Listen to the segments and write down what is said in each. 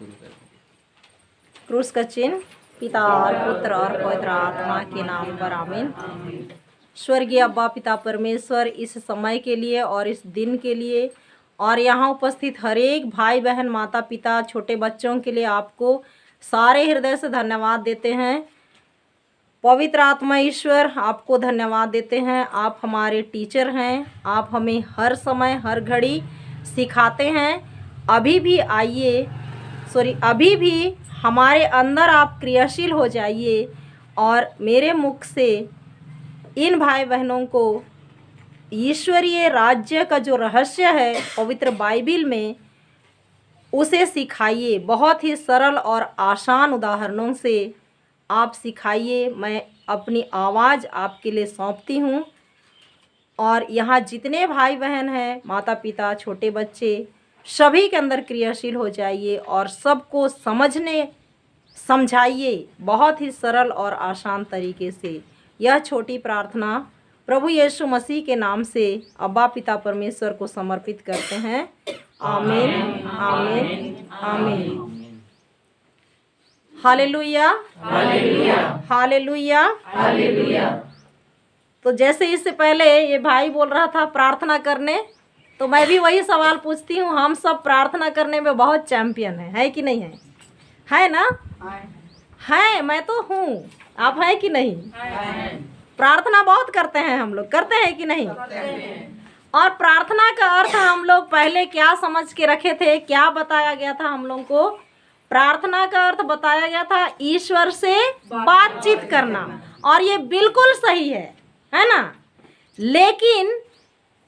शुरू कर दें। क्रूस का चिन्ह। पिता और पुत्र और पवित्र आत्मा के नाम पर आमीन। स्वर्गीय अब्बा पिता परमेश्वर, इस समय के लिए और इस दिन के लिए और यहाँ उपस्थित हर एक भाई बहन, माता पिता, छोटे बच्चों के लिए आपको सारे हृदय से धन्यवाद देते हैं। पवित्र आत्मा ईश्वर, आपको धन्यवाद देते हैं। आप हमारे टीचर हैं, आप हमें हर समय हर घड़ी सिखाते हैं। अभी भी हमारे अंदर आप क्रियाशील हो जाइए और मेरे मुख से इन भाई बहनों को ईश्वरीय राज्य का जो रहस्य है पवित्र बाइबिल में, उसे सिखाइए। बहुत ही सरल और आसान उदाहरणों से आप सिखाइए। मैं अपनी आवाज़ आपके लिए सौंपती हूँ और यहाँ जितने भाई बहन हैं, माता पिता, छोटे बच्चे, सभी के अंदर क्रियाशील हो जाइए और सबको समझाइए बहुत ही सरल और आसान तरीके से। यह छोटी प्रार्थना प्रभु यीशु मसीह के नाम से अब्बा पिता परमेश्वर को समर्पित करते हैं। आमीन, आमीन, आमीन। Hallelujah, hallelujah, hallelujah, hallelujah. तो जैसे इससे पहले ये भाई बोल रहा था प्रार्थना करने, तो मैं भी वही सवाल पूछती हूँ। हम सब प्रार्थना करने में बहुत चैंपियन है कि नहीं है? है ना? है, मैं तो हूँ। आप है कि नहीं? प्रार्थना बहुत करते हैं हम लोग, करते हैं कि नहीं? और प्रार्थना का अर्थ हम लोग पहले क्या समझ के रखे थे, क्या बताया गया था हम लोग को? प्रार्थना का अर्थ बताया गया था ईश्वर से बातचीत करना, और ये बिल्कुल सही है ना? लेकिन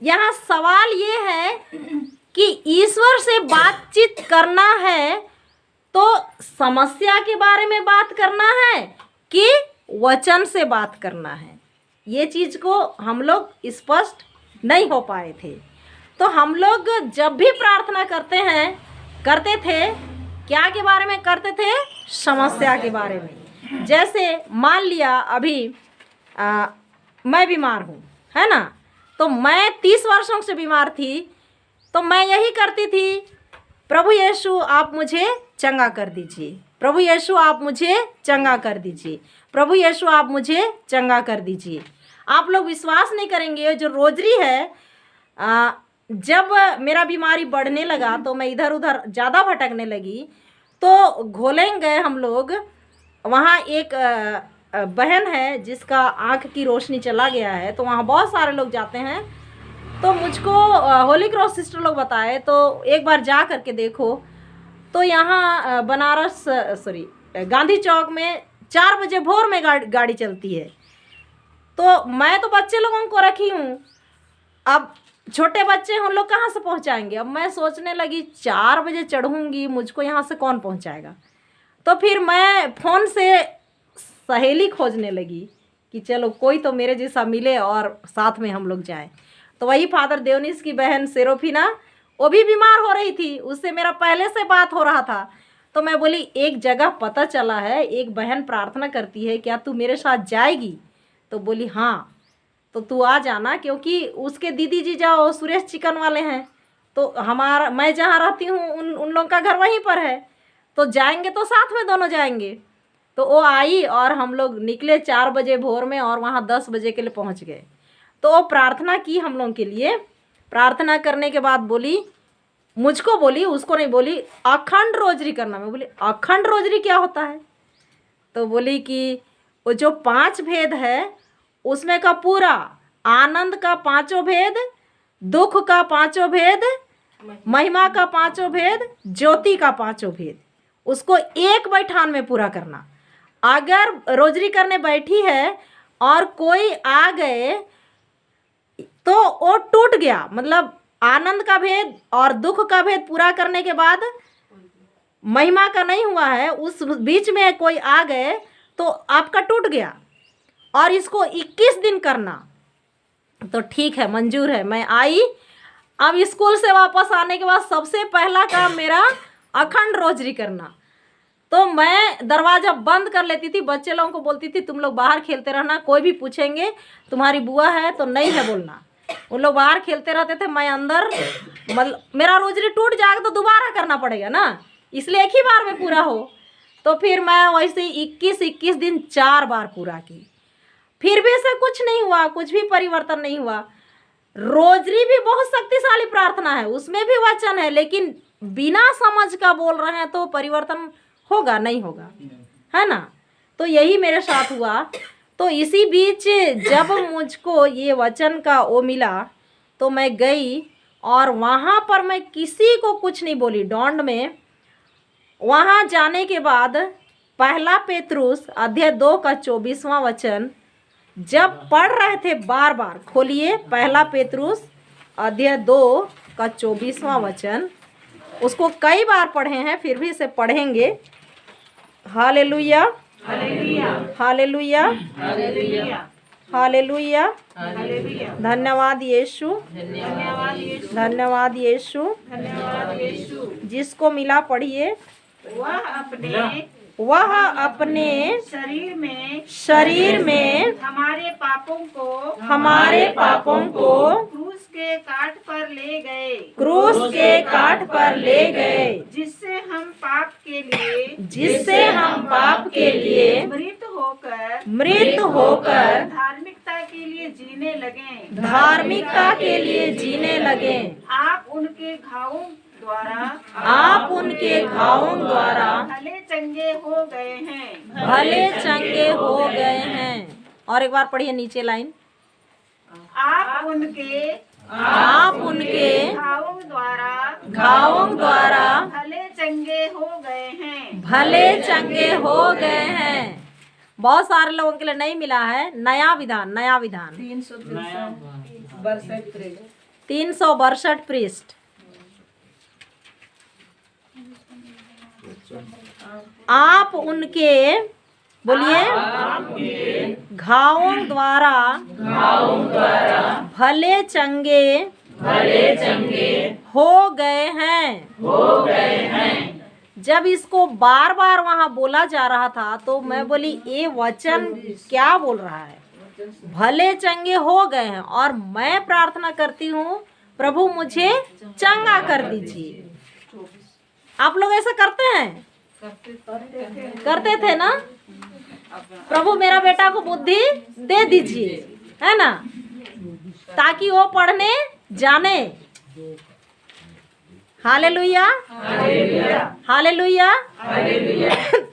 यहाँ सवाल ये है कि ईश्वर से बातचीत करना है तो समस्या के बारे में बात करना है कि वचन से बात करना है? ये चीज़ को हम लोग स्पष्ट नहीं हो पाए थे। तो हम लोग जब भी प्रार्थना करते थे, क्या के बारे में करते थे? समस्या के बारे में। जैसे मान लिया अभी मैं बीमार हूँ, है ना? तो मैं 30 वर्षों से बीमार थी, तो मैं यही करती थी, प्रभु यीशु आप मुझे चंगा कर दीजिए, प्रभु यीशु आप मुझे चंगा कर दीजिए, प्रभु यीशु आप मुझे चंगा कर दीजिए। आप लोग विश्वास नहीं करेंगे, जो रोजरी है, जब मेरा बीमारी बढ़ने लगा तो मैं इधर उधर ज़्यादा भटकने लगी, तो घोलेंग गए हम लोग। वहाँ एक बहन है जिसका आँख की रोशनी चला गया है, तो वहाँ बहुत सारे लोग जाते हैं। तो मुझको होली क्रॉस सिस्टर लोग बताए, तो एक बार जा करके देखो। तो यहाँ गांधी चौक में 4 बजे भोर में गाड़ी चलती है। तो मैं तो बच्चे लोगों को रखी हूँ, अब छोटे बच्चे उन लोग कहाँ से पहुँचाएंगे? अब मैं सोचने लगी 4 बजे चढ़ूँगी, मुझको यहाँ से कौन पहुँचाएगा? तो फिर मैं फ़ोन से सहेली खोजने लगी कि चलो कोई तो मेरे जैसा मिले और साथ में हम लोग जाएं। तो वही फादर देवनीस की बहन सेरोफिना, वो भी बीमार हो रही थी, उससे मेरा पहले से बात हो रहा था। तो मैं बोली एक जगह पता चला है, एक बहन प्रार्थना करती है, क्या तू मेरे साथ जाएगी? तो बोली हाँ, तो तू आ जाना, क्योंकि उसके दीदी जी जाओ सुरेश चिकन वाले हैं, तो मैं जहाँ रहती हूँ उन लोगों का घर वहीं पर है, तो जाएंगे तो साथ में दोनों जाएंगे। तो वो आई और हम लोग निकले 4 बजे भोर में और वहाँ 10 बजे के लिए पहुँच गए। तो वो प्रार्थना की हम लोगों के लिए। प्रार्थना करने के बाद मुझको बोली, उसको नहीं बोली, अखंड रोजरी करना। मैं बोली अखंड रोजरी क्या होता है? तो बोली कि वो जो 5 भेद है उसमें का पूरा आनंद का 5 भेद, दुख का 5 भेद, महिमा का 5 भेद, ज्योति का 5 भेद, उसको एक बैठान में पूरा करना। अगर रोजरी करने बैठी है और कोई आ गए तो वो टूट गया, मतलब आनंद का भेद और दुख का भेद पूरा करने के बाद महिमा का नहीं हुआ है, उस बीच में कोई आ गए तो आपका टूट गया, और इसको 21 दिन करना। तो ठीक है, मंजूर है। मैं आई। अब स्कूल से वापस आने के बाद सबसे पहला काम मेरा अखंड रोजरी करना। तो मैं दरवाज़ा बंद कर लेती थी, बच्चे लोगों को बोलती थी तुम लोग बाहर खेलते रहना, कोई भी पूछेंगे तुम्हारी बुआ है तो नहीं है बोलना। उन लोग बाहर खेलते रहते थे, मैं अंदर। मेरा रोजरी टूट जाएगा तो दोबारा करना पड़ेगा ना, इसलिए एक ही बार में पूरा हो। तो फिर मैं वैसे 21 दिन 4 बार पूरा की, फिर भी ऐसा कुछ नहीं हुआ, कुछ भी परिवर्तन नहीं हुआ। रोजरी भी बहुत शक्तिशाली प्रार्थना है, उसमें भी वचन है, लेकिन बिना समझ का बोल रहे हैं तो परिवर्तन होगा नहीं होगा, है ना। तो यही मेरे साथ हुआ। तो इसी बीच जब मुझको ये वचन का वो मिला तो मैं गई और वहाँ पर मैं किसी को कुछ नहीं बोली दौंड में। वहाँ जाने के बाद 1 पेतरुस अध्याय 2 का 24वां वचन जब पढ़ रहे थे, बार बार खोलिए 1 पेतरुस अध्याय 2 का 24वां वचन। उसको कई बार पढ़े हैं, फिर भी इसे पढ़ेंगे। हालेलुया, हालेलुया, हालेलुया, हालेलुया, धन्यवाद यीशु, धन्यवाद यीशु। जिसको मिला पढ़िए। वह अपने शरीर में हमारे पापों को क्रूस के काट पर ले गए, क्रूस के काट पर ले गए, जिससे हम पाप के लिए मृत होकर धार्मिकता के लिए जीने लगे। आप उनके घावों द्वारा भले चंगे हो गए हैं। और एक बार पढ़िए नीचे लाइन। आप उनके घावों द्वारा भले चंगे हो गए हैं। बहुत सारे लोगों के लिए नहीं मिला है। नया विधान 362 पृष्ठ। आप उनके, बोलिए, घावों द्वारा भले चंगे हो गए हैं। जब इसको बार बार वहां बोला जा रहा था तो मैं बोली ये वचन क्या बोल रहा है। भले चंगे हो गए हैं, और मैं प्रार्थना करती हूँ प्रभु मुझे चंगा कर दीजिए। आप लोग ऐसा करते हैं? करते थे ना? प्रभु मेरा बेटा को बुद्धि दे दीजिए, है ना, ताकि वो पढ़ने जाने। Hallelujah, hallelujah.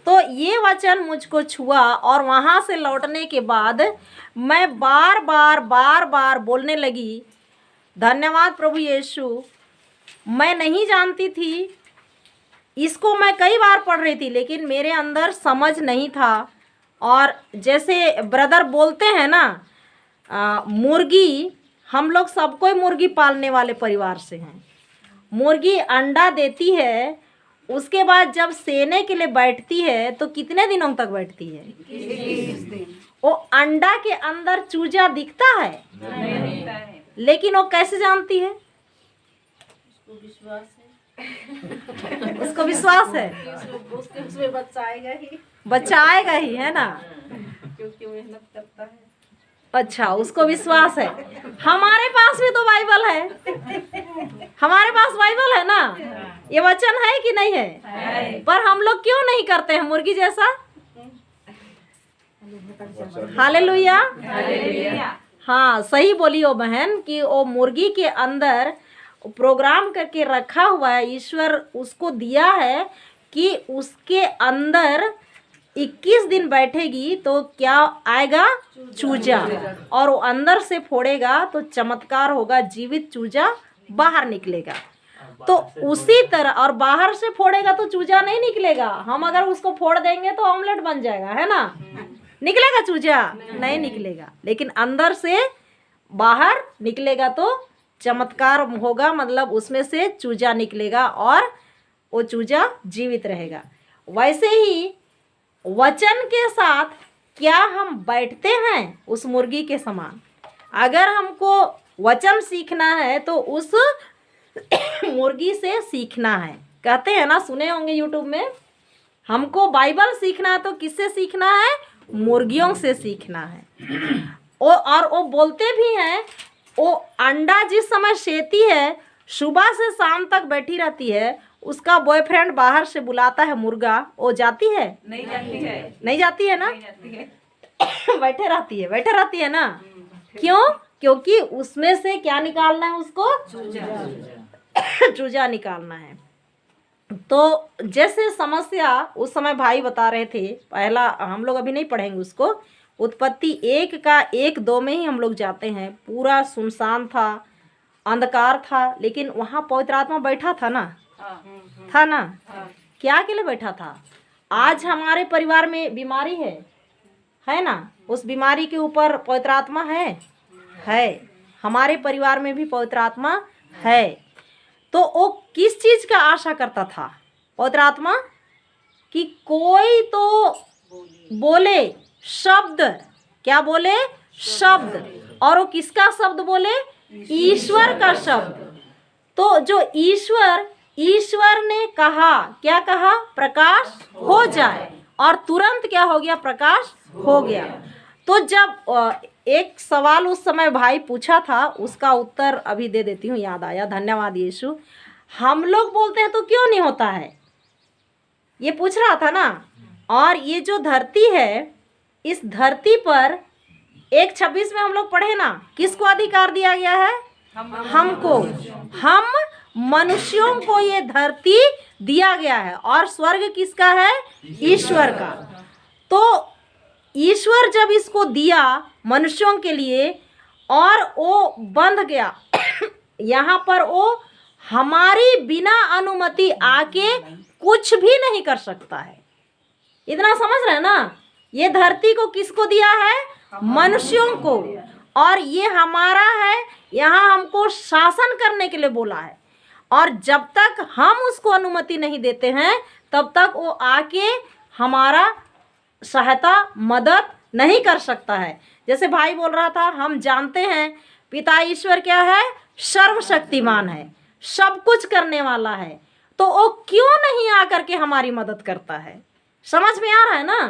तो ये वचन मुझको छुआ और वहां से लौटने के बाद मैं बार बार बोलने लगी, धन्यवाद प्रभु यीशु। मैं नहीं जानती थी, इसको मैं कई बार पढ़ रही थी लेकिन मेरे अंदर समझ नहीं था। और जैसे ब्रदर बोलते हैं ना, मुर्गी, हम लोग सब कोई मुर्गी पालने वाले परिवार से हैं। मुर्गी अंडा देती है, उसके बाद जब सेने के लिए बैठती है तो कितने दिनों तक बैठती है? 21 दिन। वो अंडा के अंदर चूजा दिखता है, लेकिन वो कैसे जानती है? उसको विश्वास है उसमें बच्चा आएगा ही, है ना, क्योंकि मेहनत करता है। अच्छा, उसको विश्वास है। हमारे पास भी तो बाइबल है, हमारे पास बाइबल है ना, ये वचन है कि नहीं है? पर हम लोग क्यों नहीं करते हैं मुर्गी जैसा? हालेलुया। हाँ, सही बोली हो बहन कि वो मुर्गी के अंदर प्रोग्राम करके रखा हुआ है। ईश्वर उसको दिया है कि उसके अंदर 21 दिन बैठेगी तो क्या आएगा? चूजा। और वो अंदर से फोड़ेगा तो चमत्कार होगा, जीवित चूजा बाहर निकलेगा। तो उसी तरह, और बाहर से फोड़ेगा तो चूजा नहीं निकलेगा। हम अगर उसको फोड़ देंगे तो ऑमलेट बन जाएगा, है ना, निकलेगा चूजा? नहीं निकलेगा। लेकिन अंदर से बाहर निकलेगा तो चमत्कार होगा, मतलब उसमें से चूजा निकलेगा और वो चूजा जीवित रहेगा। वैसे ही वचन के साथ क्या हम बैठते हैं उस मुर्गी के समान? अगर हमको वचन सीखना है तो उस मुर्गी से सीखना है। कहते हैं ना, सुने होंगे यूट्यूब में, हमको बाइबल सीखना है तो किससे सीखना है? मुर्गियों से सीखना है। और वो बोलते भी हैं, वो अंडा जिस समय सेती है, सुबह से शाम तक बैठी रहती है, उसका बॉयफ्रेंड बाहर से बुलाता है मुर्गा, वो जाती है? नहीं जाती है। नहीं जाती है ना? नहीं जाती है। बैठे रहती है ना। क्यों? क्योंकि उसमें से क्या निकालना है उसको? चूजा निकालना है। तो जैसे समस्या उस समय भाई बता रहे थे, पहला हम लोग अभी नहीं पढ़ेंगे उसको, उत्पत्ति 1 का 1-2 में ही हम लोग जाते हैं। पूरा सुनसान था, अंधकार था, लेकिन वहाँ पवित्र आत्मा बैठा था ना, था ना? क्या के लिए बैठा था? आज हमारे परिवार में बीमारी है ना, उस बीमारी के ऊपर पवित्र आत्मा है। हमारे परिवार में भी पवित्र आत्मा है। तो वो किस चीज का आशा करता था पवित्र आत्मा? कि कोई तो बोले शब्द। क्या बोले? शब्द। और वो किसका शब्द बोले? ईश्वर का शब्द। तो जो ईश्वर ने कहा, क्या कहा? प्रकाश हो जाए, और तुरंत क्या हो गया? प्रकाश हो गया। तो जब एक सवाल उस समय भाई पूछा था, उसका उत्तर अभी दे देती हूँ, याद आया, धन्यवाद यीशु। हम लोग बोलते हैं तो क्यों नहीं होता है, ये पूछ रहा था ना। और ये जो धरती है, इस धरती पर 1:26 में हम लोग पढ़े ना, किसको अधिकार दिया गया है? हमको, हम मनुष्यों को ये धरती दिया गया है। और स्वर्ग किसका है? ईश्वर का। तो ईश्वर जब इसको दिया मनुष्यों के लिए, और वो बंध गया यहाँ पर, वो हमारी बिना अनुमति आके कुछ भी नहीं कर सकता है। इतना समझ रहे हैं ना? ये धरती को किसको दिया है? मनुष्यों को। और ये हमारा है, यहाँ हमको शासन करने के लिए बोला है। और जब तक हम उसको अनुमति नहीं देते हैं, तब तक वो आके हमारा सहायता मदद नहीं कर सकता है। जैसे भाई बोल रहा था, हम जानते हैं पिता ईश्वर क्या है? सर्वशक्तिमान है, सब कुछ करने वाला है। तो वो क्यों नहीं आकर के हमारी मदद करता है? समझ में आ रहा है ना?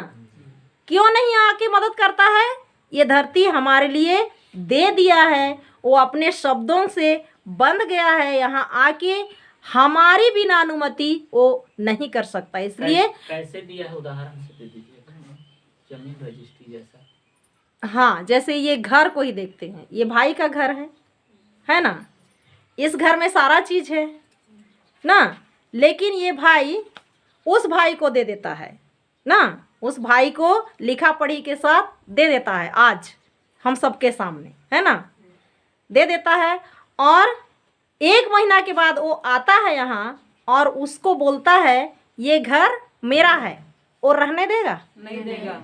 क्यों नहीं आके मदद करता है? ये धरती हमारे लिए दे दिया है, वो अपने शब्दों से बंध गया है, यहाँ आके हमारी बिना अनुमति वो नहीं कर सकता। इसलिए कैसे दिया है, उदाहरण से दे दीजिए। जमीन रजिस्ट्री जैसा। हाँ, जैसे ये घर को ही देखते हैं, ये भाई का घर है ना? इस घर में सारा चीज है ना, लेकिन ये भाई उस भाई को दे देता है ना, उस भाई को लिखा पढ़ी के साथ दे देता है, आज हम सबके सामने, है ना? दे देता है। और 1 महीना के बाद वो आता है यहाँ और उसको बोलता है ये घर मेरा है। और रहने देगा? नहीं देगा।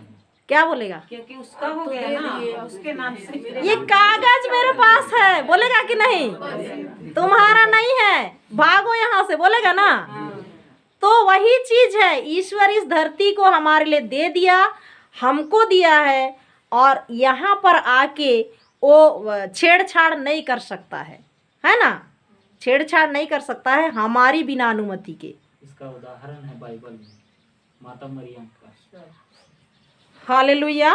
क्या बोलेगा? क्योंकि उसका हो गया ना, उसके नाम से। ये कागज मेरे पास है, बोलेगा कि नहीं? तुम्हारा नहीं है, भागो यहाँ से, बोलेगा ना? तो वही चीज है, ईश्वर इस धरती को हमारे लिए दे दिया, हमको दिया है, और यहाँ पर आके वो छेड़छाड़ नहीं कर सकता है ना? छेड़छाड़ नहीं कर सकता है हमारी बिना अनुमति के। इसका उदाहरण है बाइबल में माता मरियम का। हालेलुया।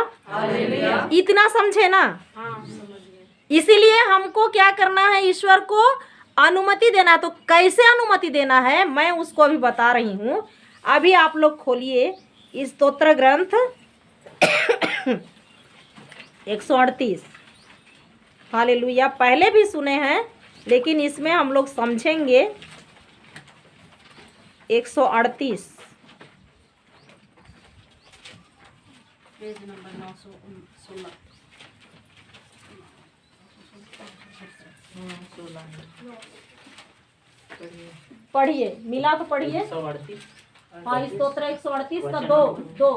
इतना समझे ना? इसीलिए हमको क्या करना है? ईश्वर को अनुमति देना। तो कैसे अनुमति देना है, मैं उसको अभी बता रही हूँ। अभी आप लोग खोलिए इस स्तोत्र ग्रंथ 138। हालेलुया। पहले भी सुने हैं, लेकिन इसमें हम लोग समझेंगे। 138 पेज नंबर 916। पढ़िए, मिला तो पढ़िए। 138। हाँ, स्तोत्र 138 का 2।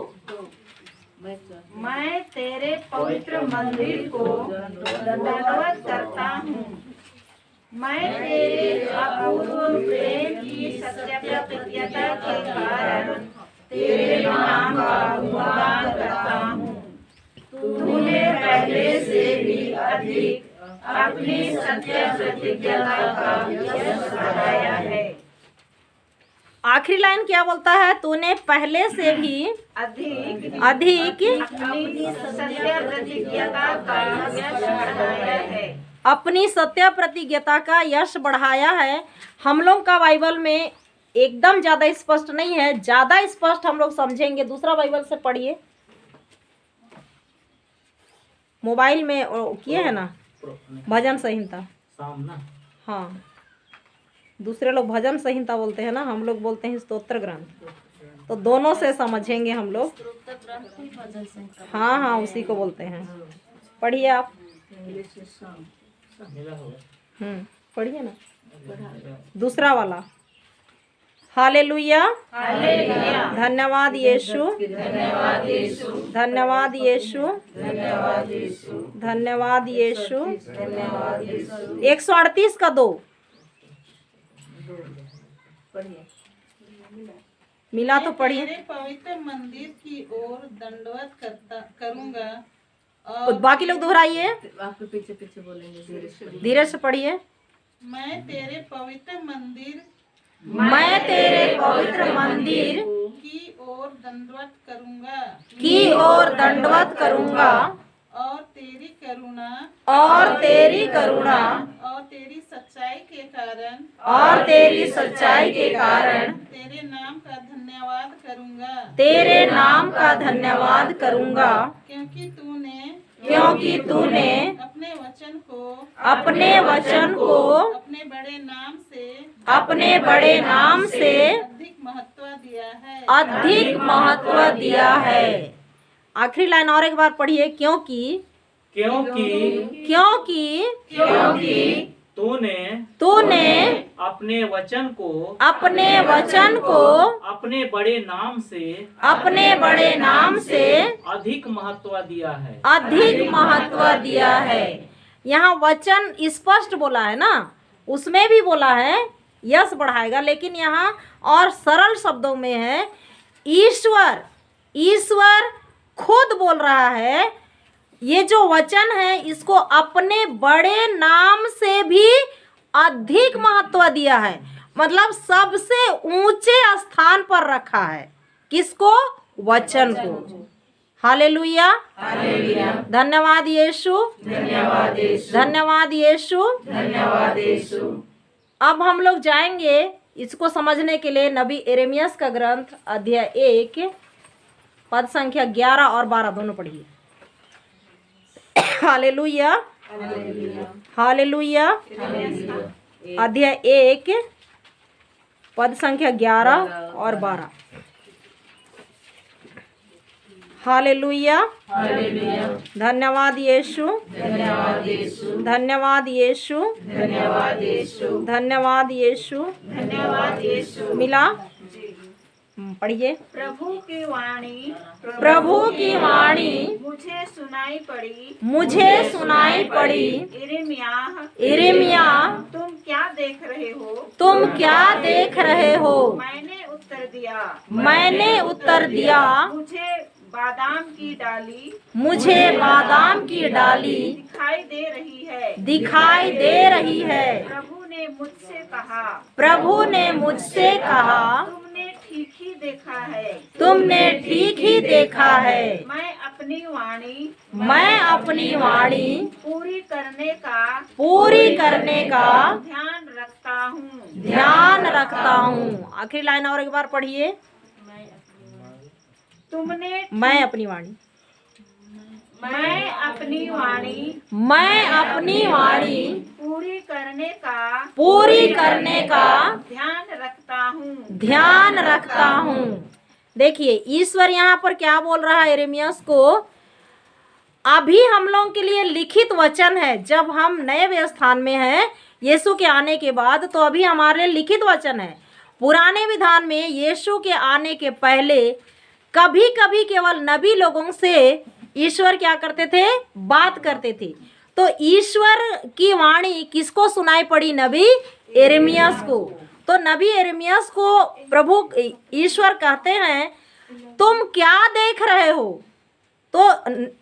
मैं तेरे पवित्र मंदिर को दंडवत करता हूँ। मैं तेरे अपूर्व प्रेम की सत्य प्रतिज्ञा के कारण तेरे नाम का गुणगान करता हूँ। तूने पहले से भी अधिक अपनी सत्य प्रतिज्ञा का यश बढ़ाया है। आखिरी लाइन क्या बोलता है? तूने पहले से भी अधिक अधिक अपनी सत्य प्रतिज्ञा का यश बढ़ाया है। अपनी सत्य प्रतिज्ञता का यश बढ़ाया है। हम लोग का बाइबल में एकदम ज्यादा स्पष्ट नहीं है, ज्यादा स्पष्ट हम लोग समझेंगे। दूसरा बाइबल से पढ़िए, मोबाइल में किए है ना भजन संहिता। शाम ना। हाँ, दूसरे लोग भजन संहिता बोलते हैं ना, हम लोग बोलते हैं स्तोत्र ग्रंथ। तो दोनों से समझेंगे हम लोग। हाँ हाँ, उसी को बोलते हैं। पढ़िए आप। मिला होगा। पढ़िए ना दूसरा वाला। हालेलुया, धन्यवाद यीशु, धन्यवाद यीशु, धन्यवाद यीशु। 138 का 2 मिला तो पढ़िए। तेरे पवित्र मंदिर की ओर दंडवत करूंगा और बाकी लोग दोहराइए, आपके पीछे पीछे बोलेंगे, धीरे से पढ़िए। मैं तेरे पवित्र मंदिर की ओर दंडवत करूंगा की ओर दंडवत करूंगा और तेरी करुणा और तेरी करुणा और तेरी सच्चाई के कारण तेरे नाम का धन्यवाद करूंगा क्योंकि तूने अपने वचन को अपने बड़े नाम से अधिक महत्व दिया है। आखिरी लाइन और एक बार पढ़िए। क्योंकि तूने अपने वचन को अपने बड़े नाम से अधिक महत्व दिया है। यहाँ वचन स्पष्ट बोला है ना, उसमें भी बोला है यस बढ़ाएगा, लेकिन यहाँ और सरल शब्दों में है ईश्वर खुद बोल रहा है ये जो वचन है इसको अपने बड़े नाम से भी अधिक महत्व दिया है। मतलब सबसे ऊंचे स्थान पर रखा है। किसको? वचन को। हालेलुया, धन्यवाद यीशु, धन्यवाद यीशु। अब हम लोग जाएंगे इसको समझने के लिए नबी यिर्मयाह का ग्रंथ अध्याय 1 पद संख्या 11 और 12 दोनों पढ़िए। Hallelujah, hallelujah. अध्याय 1 पद संख्या 11 और 12। हालेलुया, धन्यवाद यीशु, धन्यवाद यीशु, धन्यवाद यीशु। मिला? पढ़िए। प्रभु की वाणी मुझे सुनाई पड़ी। यिर्मयाह तुम क्या देख रहे हो? मैंने उत्तर दिया मुझे बादाम की डाली दिखाई दे रही है। प्रभु ने मुझसे कहा तुमने ठीक ही देखा है। मैं अपनी वाणी पूरी करने का ध्यान रखता हूँ। आखिरी लाइन और एक बार पढ़िए। मैं अपनी वाणी पूरी करने का ध्यान रखता हूँ। देखिए ईश्वर यहाँ पर क्या बोल रहा है यिर्मयाह को। अभी हम लोगों के लिए लिखित वचन है। जब हम नए व्यवस्थान में हैं यीशु के आने के बाद, तो अभी हमारे लिए लिखित वचन है। पुराने विधान में यीशु के आने के पहले कभी कभी केवल नबी लोगों से ईश्वर क्या करते थे? बात करते थे। तो ईश्वर की वाणी किसको सुनाई पड़ी? नबी यिर्मयाह को। तो नबी यिर्मयाह को प्रभु ईश्वर कहते हैं तुम क्या देख रहे हो? तो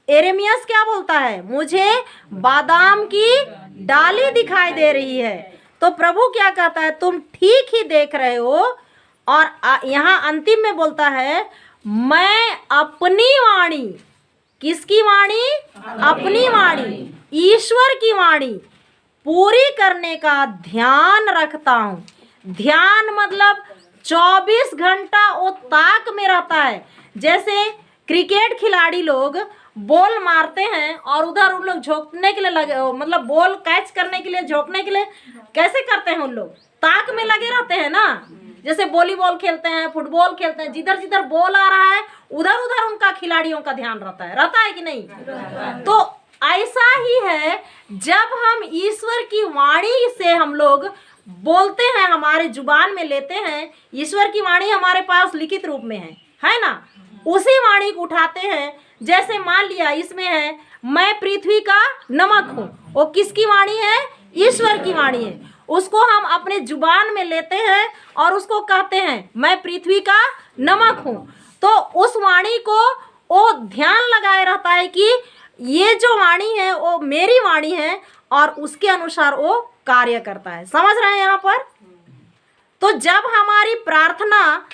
यिर्मयाह क्या बोलता है? मुझे बादाम की डाली दिखाई दे रही है। तो प्रभु क्या कहता है? तुम ठीक ही देख रहे हो। और यहाँ अंतिम में बोलता है मैं अपनी वाणी, किसकी वाणी? अपनी वाणी, ईश्वर की वाणी पूरी करने का ध्यान रखता हूँ। ध्यान मतलब 24 घंटा वो ताक में रहता है। जैसे क्रिकेट खिलाड़ी लोग बॉल मारते हैं और उधर उन लोग झोंकने के लिए लगे, मतलब बॉल कैच करने के लिए झोंकने के लिए कैसे करते हैं, उन लोग ताक में लगे रहते हैं ना। जैसे वॉलीबॉल खेलते हैं, फुटबॉल खेलते हैं, जिधर जिधर बॉल आ रहा है उधर उधर उनका खिलाड़ियों का ध्यान रहता है कि नहीं? तो ऐसा ही है, जब हम ईश्वर की वाणी से हम लोग बोलते हैं, हमारे जुबान में लेते हैं, ईश्वर की वाणी हमारे पास लिखित रूप में है ना, उसी वाणी को उठाते हैं। जैसे मान लिया इसमें है, मैं पृथ्वी का नमक हूँ, वो किसकी वाणी है? ईश्वर की वाणी है। उसको हम अपने जुबान में लेते हैं और उसको कहते हैं मैं पृथ्वी का नमक हूँ। तो उस वाणी को वो ध्यान लगाए रहता है कि ये जो वाणी है वो मेरी वाणी है और उसके अनुसार वो कार्य करता है। समझ रहे हैं यहाँ पर? तो जब हमारी प्रार्थना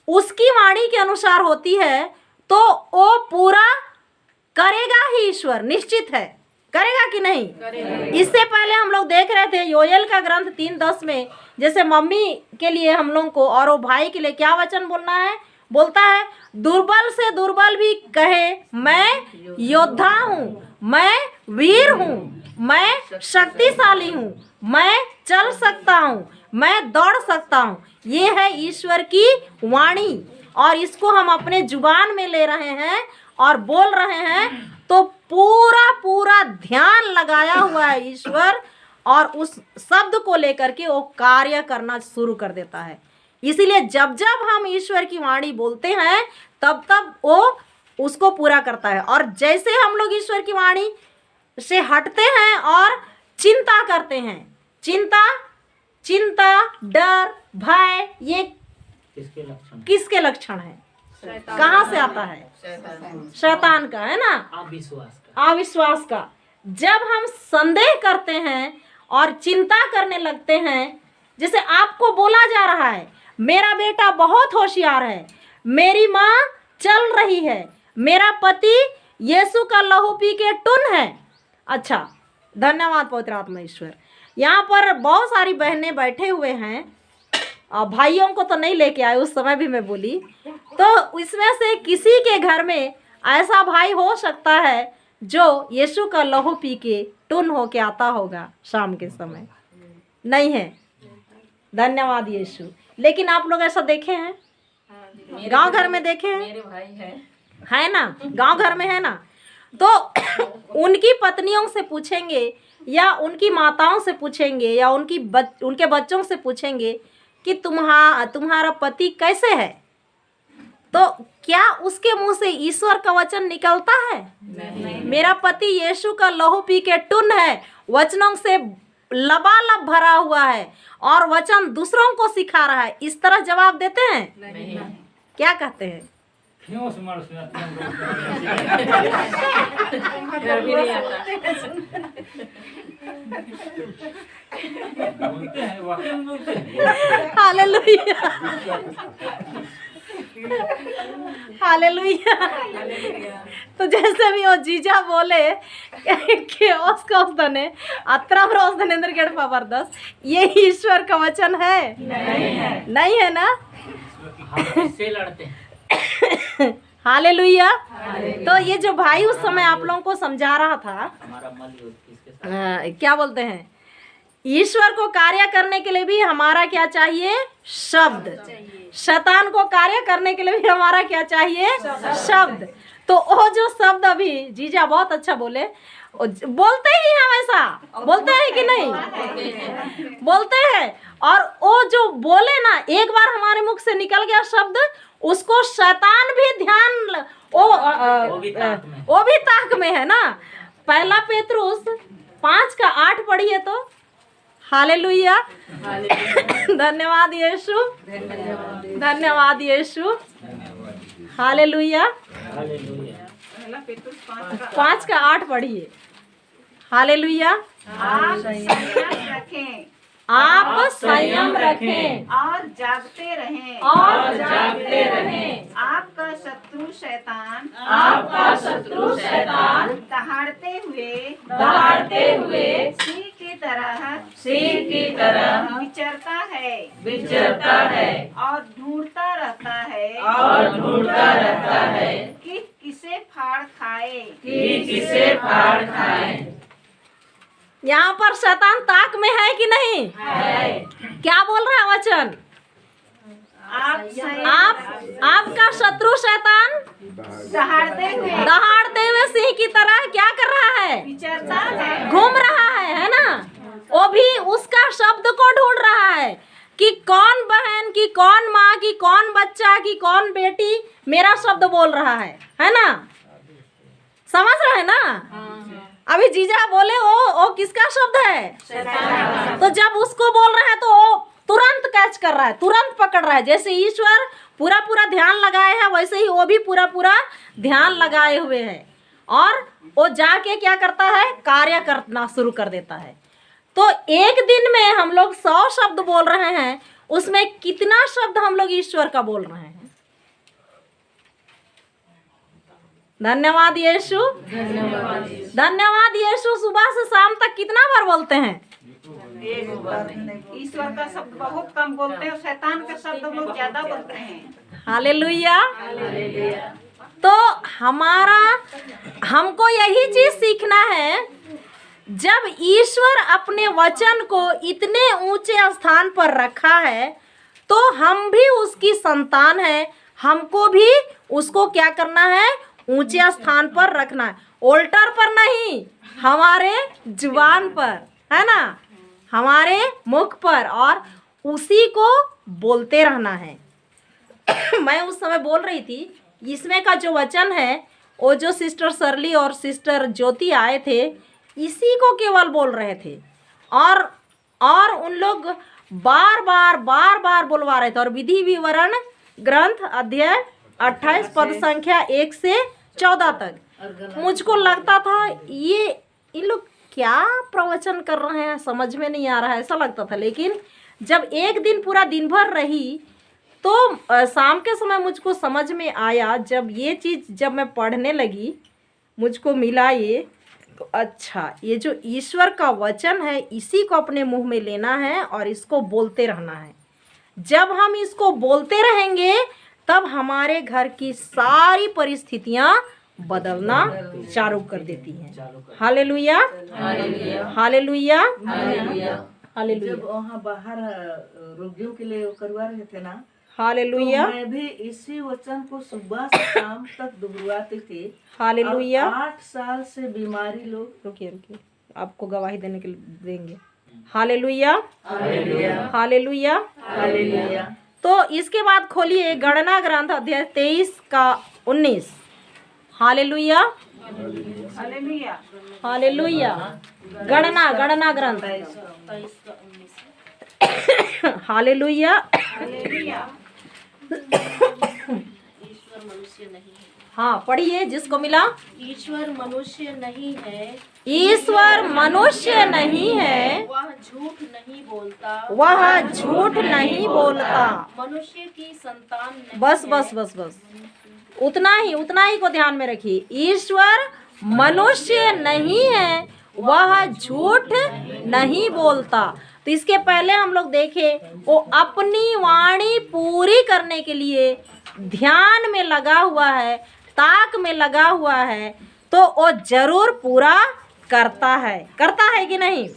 उसकी वाणी के अनुसार होती है तो वो पूरा करेगा ही, ईश्वर निश्चित है, करेगा कि नहीं? इससे पहले हम लोग देख रहे थे योएल का ग्रंथ 3:10 में, जैसे मम्मी के लिए हम लोग को और वो भाई के लिए क्या वचन बोलना है? बोलता है दुर्बल से दुर्बल भी कहे मैं योद्धा हूँ, मैं वीर हूँ, मैं शक्तिशाली हूँ, मैं चल सकता हूँ, मैं दौड़ सकता हूँ। ये है ईश्वर की वाणी और इसको हम अपने जुबान में ले रहे हैं और बोल रहे हैं, तो पूरा पूरा ध्यान लगाया हुआ है ईश्वर और उस शब्द को लेकर के वो कार्य करना शुरू कर देता है। इसीलिए जब जब हम ईश्वर की वाणी बोलते हैं तब तब वो उसको पूरा करता है। और जैसे हम लोग ईश्वर की वाणी से हटते हैं और चिंता करते हैं, चिंता, डर, भय, ये किसके लक्षण है? कहाँ से आता है? शैतान का, है ना, अविश्वास का। जब हम संदेह करते हैं और चिंता करने लगते हैं, जैसे आपको बोला जा रहा है मेरा बेटा बहुत होशियार है, मेरी माँ चल रही है, मेरा पति यीशु का लहू पी के टुन है। अच्छा, धन्यवाद पवित्र आत्मा ईश्वर। यहाँ पर बहुत सारी बहनें बैठे हुए हैं, भाइयों को तो नहीं लेके आए, उस समय भी मैं बोली। तो इसमें से किसी के घर में ऐसा भाई हो सकता है जो यीशु का लहू पी के टुन होके आता होगा शाम के समय, नहीं है? धन्यवाद यीशु। लेकिन आप लोग ऐसा देखे हैं? गांव घर में देखे हैं? मेरे भाई है ना, गांव घर में है ना। तो उनकी पत्नियों से पूछेंगे या उनकी माताओं से पूछेंगे या उनके बच्चों से पूछेंगे कि तुम्हारा पति कैसे है, तो क्या उसके मुंह से ईश्वर का वचन निकलता है? नहीं। मेरा पति यीशु का लहू पी के टुन है, वचनों से लबालब भरा हुआ है और वचन दूसरों को सिखा रहा है, इस तरह जवाब देते हैं? नहीं। क्या कहते हैं? Hallelujah, hallelujah. तो जैसे भी वो जीजा बोले कि उसने अत्रम रोजनेंद्र गेट जबरदस्त, ये ईश्वर का वचन है? नहीं है ना? से लड़ते हैं। हालेलुया। तो ये जो भाई उस समय आप लोगों को समझा रहा था, हमारा मल किसके साथ? क्या बोलते हैं, ईश्वर को कार्य करने के लिए भी हमारा क्या चाहिए? शब्द। शैतान को कार्य करने के लिए भी हमारा क्या चाहिए? शब्द। तो वो जो शब्द अभी जीजा बहुत अच्छा बोले, बोलते ही हमेशा बोलते हैं कि नहीं? बोलते हैं। और वो जो बोले ना, एक बार हमारे मुख से निकल गया शब्द, उसको शैतान भी ध्यान वो भी ताक में है ना। पहला पेतरुस 5:8 पढ़िए तो। हालेलुया, धन्यवाद यीशु, धन्यवाद यीशु। हालेलुया, 5:8 पढ़िए। हालेलुया। आप संयम रखें और जागते रहें, आपका शत्रु शैतान दहाड़ते हुए सिंह की तरह विचरता है और ढूंढता रहता है कि किसे फाड़ खाए। यहाँ पर शैतान ताक में है कि नहीं? क्या बोल रहा है वचन? आपका शत्रु शैतान दहाड़ते हुए सिंह की तरह क्या कर रहा है? विचरता है, घूम रहा है ना? वो भी उसका शब्द को ढूंढ रहा है कि कौन बहन की, कौन माँ की, कौन बच्चा की, कौन बेटी मेरा शब्द बोल रहा है ना? समझ रहे हैं ना? अभी जीजा बोले वो किसका शब्द है? तो जब उसको बोल रहे हैं तो वो तुरंत कैच कर रहा है, तुरंत पकड़ रहा है। जैसे ईश्वर पूरा पूरा ध्यान लगाए हैं, वैसे ही वो भी पूरा पूरा ध्यान लगाए हुए हैं और वो जाके क्या करता है? कार्य करना शुरू कर देता है। तो एक दिन में हम लोग 100 शब्द बोल रहे हैं, उसमें कितना शब्द हम लोग ईश्वर का बोल रहे हैं? धन्यवाद यीशु, धन्यवाद यीशु। सुबह से शाम तक कितना बार बोलते हैं? ईश्वर का शब्द बहुत कम बोलते हैं, शैतान का शब्द लोग ज्यादा बोलते हैं। हालेलुया। तो हमको यही चीज सीखना है, जब ईश्वर अपने वचन को इतने ऊंचे स्थान पर रखा है तो हम भी उसकी संतान है, हमको भी उसको क्या करना है? ऊंचे स्थान पर रखना है। ओल्टर पर नहीं, हमारे जुबान पर, है ना? हमारे मुख पर, और उसी को बोलते रहना है। मैं उस समय बोल रही थी, इसमें का जो वचन है, वो जो सिस्टर सरली और सिस्टर ज्योति आए थे, इसी को केवल बोल रहे थे और उन लोग बार बार बुलवा रहे थे। और विधि विवरण ग्रंथ अध्याय 28 पद संख्या 1 से 14 तक मुझको लगता था ये लोग क्या प्रवचन कर रहे हैं, समझ में नहीं आ रहा है, ऐसा लगता था। लेकिन जब एक दिन पूरा दिन भर रही तो शाम के समय मुझको समझ में आया, जब ये चीज़ जब मैं पढ़ने लगी मुझको मिला ये, तो अच्छा, ये जो ईश्वर का वचन है इसी को अपने मुंह में लेना है और इसको बोलते रहना है। जब हम इसको बोलते रहेंगे तब हमारे घर की सारी परिस्थितियां बदलना चालू कर देती हैं। Hallelujah, hallelujah, hallelujah. जब वहाँ बाहर रोगियों के लिए करवा रहे थे ना, हालेलुया, तो मैं भी इसी वचन को सुबह से शाम तक दोहराती थी। हालेलुया। 8 साल से बीमारी लोग, रुकिए, आपको गवाही देने के लिए देंगे। Hallelujah, hallelujah, hallelujah. तो इसके बाद खोलिए गणना ग्रंथ अध्याय 23 का 19। Hallelujah, hallelujah, hallelujah. गणना ग्रंथ। Hallelujah, hallelujah. ईश्वर मनुष्य नहीं है। हाँ पढ़िए, जिसको मिला। ईश्वर मनुष्य नहीं है, ईश्वर मनुष्य नहीं है, वह झूठ नहीं बोलता, वह झूठ नहीं बोलता। मनुष्य की संतान नहीं बस है। बस बस बस, उतना ही को ध्यान में रखिए। ईश्वर मनुष्य नहीं है, वह झूठ नहीं बोलता। तो इसके पहले हम लोग देखें, वो अपनी वाणी पूरी करने के लिए ध्यान में लगा हुआ है, ताक में लगा हुआ है, तो वो जरूर पूरा करता है कि नहीं?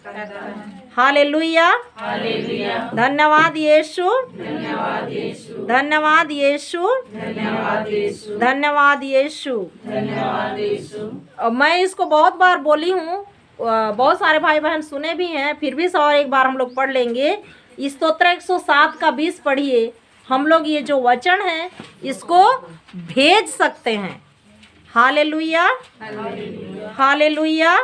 Hallelujah, hallelujah. धन्यवाद यीशु, धन्यवाद यीशु, धन्यवाद यीशु, धन्यवाद यीशु, धन्यवाद यीशु, धन्यवाद यीशु। मैं इसको बहुत बार बोली हूँ, बहुत सारे भाई बहन सुने भी हैं, फिर भी और एक बार हम लोग पढ़ लेंगे। स्तोत्र 107 का 20 पढ़िए। हम लोग ये जो वचन है इसको भेज सकते हैं। हालेलुया, हालेलुया,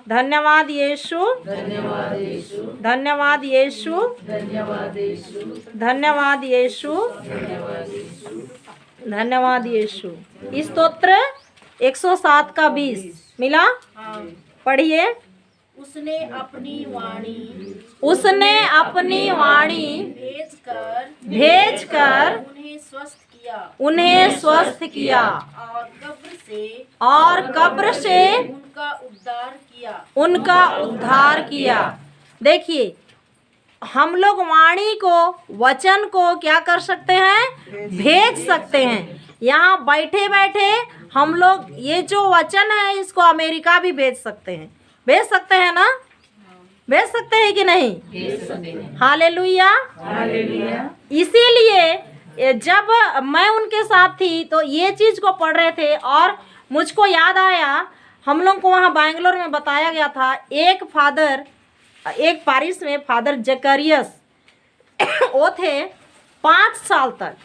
धन्यवाद यीशु, धन्यवाद यीशु, धन्यवाद यीशु, धन्यवाद यीशु, धन्यवाद यीशु, धन्यवाद यीशु। स्तोत्र 107 का 20 मिला? पढ़िए। उसने अपनी वाणी उसने अपनी वाणी भेजकर भेजकर उन्हें स्वस्थ उन्हें स्वस्थ किया और कब्र से उनका उद्धार किया। देखिए, हम लोग वाणी को, वचन को क्या कर सकते हैं? भेज सकते हैं। यहाँ बैठे बैठे हम लोग ये जो वचन है इसको अमेरिका भी भेज सकते हैं। भेज सकते हैं ना? भेज सकते हैं कि नहीं? हालेलुया। इसीलिए जब मैं उनके साथ थी तो ये चीज़ को पढ़ रहे थे और मुझको याद आया, हम लोग को वहाँ बैंगलोर में बताया गया था, एक पारिश में फादर जकरियस वो थे 5 साल तक।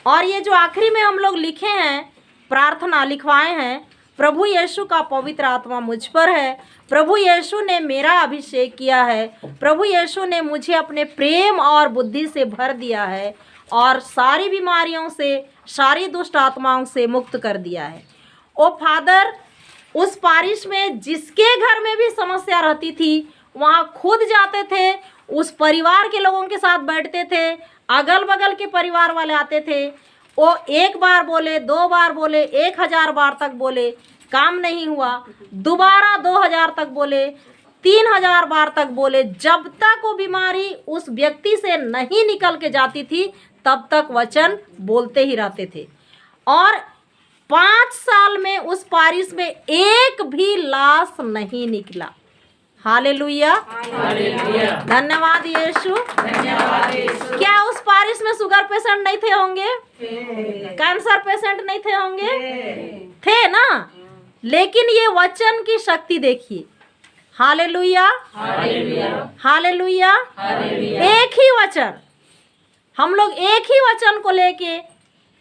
और ये जो आखिरी में हम लोग लिखे हैं, प्रार्थना लिखवाए हैं, प्रभु यीशु का पवित्र आत्मा मुझ पर है, प्रभु यीशु ने मेरा अभिषेक किया है, प्रभु यीशु ने मुझे अपने प्रेम और बुद्धि से भर दिया है और सारी बीमारियों से, सारी दुष्ट आत्माओं से मुक्त कर दिया है। ओ फादर उस पारिश में जिसके घर में भी समस्या रहती थी वहाँ खुद जाते थे, उस परिवार के लोगों के साथ बैठते थे, अगल बगल के परिवार वाले आते थे। वो 1 बार बोले, 2 बार बोले, 1000 बार तक बोले, काम नहीं हुआ, दोबारा 2000 तक बोले, 3000 बार तक बोले, जब तक वो बीमारी उस व्यक्ति से नहीं निकल के जाती थी तब तक वचन बोलते ही रहते थे। और 5 साल में उस पारिश में एक भी लाश नहीं निकला। हालेलुया, धन्यवाद यीशु। क्या उस पारिश में शुगर पेशेंट नहीं थे होंगे? कैंसर पेशेंट नहीं थे होंगे? थे ना। लेकिन ये वचन की शक्ति देखिए। Hallelujah, hallelujah. एक ही वचन, हम लोग एक ही वचन को लेके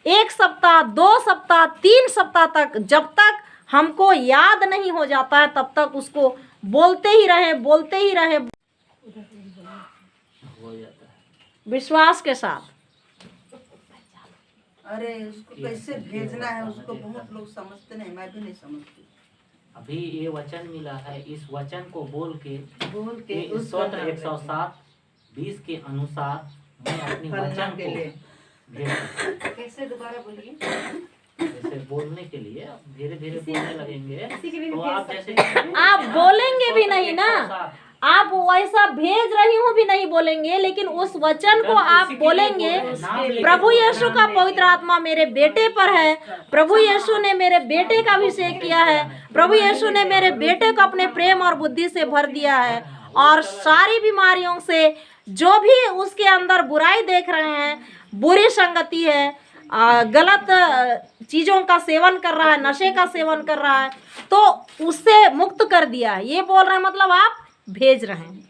1 सप्ताह, 2 सप्ताह, 3 सप्ताह तक, जब तक हमको याद नहीं हो जाता है तब तक उसको बोलते ही रहे, बोलते ही रहे, विश्वास के साथ। अरे उसको कैसे भेजना है उसको बहुत लोग समझते नहीं, मैं भी नहीं समझती। अभी ये वचन मिला है, इस वचन को बोल के इस स्तोत्र 107:20 के अनुसार मैं अपनी वचन को कैसे दोबारा बोलिए? जैसे बोलने के लिए धीरे धीरे बोलने लगेंगे तो आप जैसे आप बोलेंगे भी नहीं ना, आप वैसा भेज रही हूँ भी नहीं बोलेंगे, लेकिन उस वचन को आप बोलेंगे। प्रभु यीशु का पवित्र आत्मा मेरे बेटे पर है, प्रभु यीशु ने मेरे बेटे का अभिषेक किया है, प्रभु यीशु ने मेरे बेटे को अपने प्रेम और बुद्धि से भर दिया है और सारी बीमारियों से, जो भी उसके अंदर बुराई देख रहे हैं, बुरी संगति है, गलत चीज़ों का सेवन कर रहा है, नशे का सेवन कर रहा है, तो उससे मुक्त कर दिया है। ये बोल रहे हैं, मतलब आप भेज रहे हैं,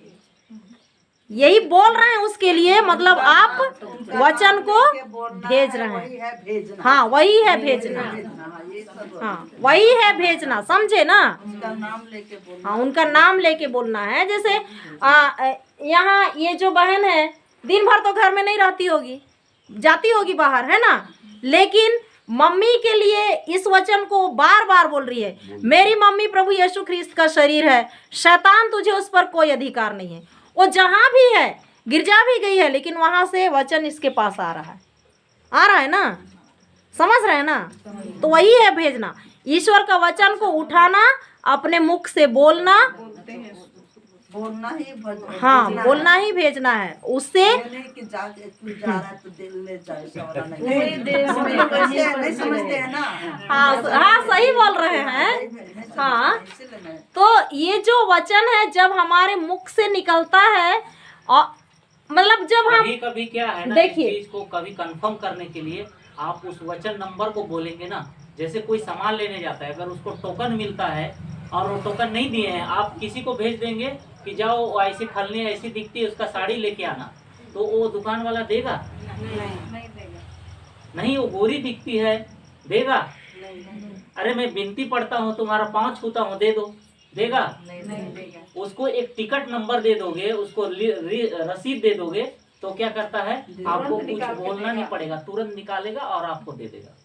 यही बोल रहे हैं उसके लिए, मतलब आप वचन को भेज रहे हैं। हाँ, वही है भेजना। हाँ, वही है भेजना, समझे ना? हाँ, उनका नाम लेके बोलना है। जैसे यहाँ ये जो बहन है दिन भर तो घर में नहीं रहती होगी, जाती होगी बाहर, है ना, लेकिन मम्मी के लिए इस वचन को बार बार बोल रही है, मेरी मम्मी प्रभु यीशु ख्रिस्त का शरीर है, शैतान तुझे उस पर कोई अधिकार नहीं है। वो जहाँ भी है, गिरजा भी गई है, लेकिन वहाँ से वचन इसके पास आ रहा है ना, समझ रहे हैं ना? तो वही है भेजना, ईश्वर का वचन को उठाना, अपने मुख से बोलना, बोलना ही हाँ, बोलना ही भेजना है। उससे नहीं समझते हैं ना। हाँ, सही बोल रहे हैं। हाँ, तो ये जो वचन है जब हमारे मुख से निकलता है, और मतलब जब हम कभी क्या है ना, देखिए, इस चीज को कभी कंफर्म करने के लिए आप उस वचन नंबर को बोलेंगे ना। जैसे कोई सामान लेने जाता है, अगर उसको टोकन मिलता है और वो टोकन नहीं दिए हैं, आप किसी को भेज देंगे कि जाओ ऐसी फलनी ऐसी दिखती है उसका साड़ी लेके आना, तो वो दुकान वाला देगा? नहीं देगा। नहीं, वो गोरी दिखती है, देगा? अरे मैं विनती पढ़ता हूँ, तुम्हारा पाँव छूता हूँ, दे दो, देगा? नहीं देगा। उसको एक टिकट नंबर दे दोगे, उसको रसीद दे दोगे, तो क्या करता है, आपको कुछ बोलना नहीं पड़ेगा, तुरंत निकालेगा और आपको दे देगा।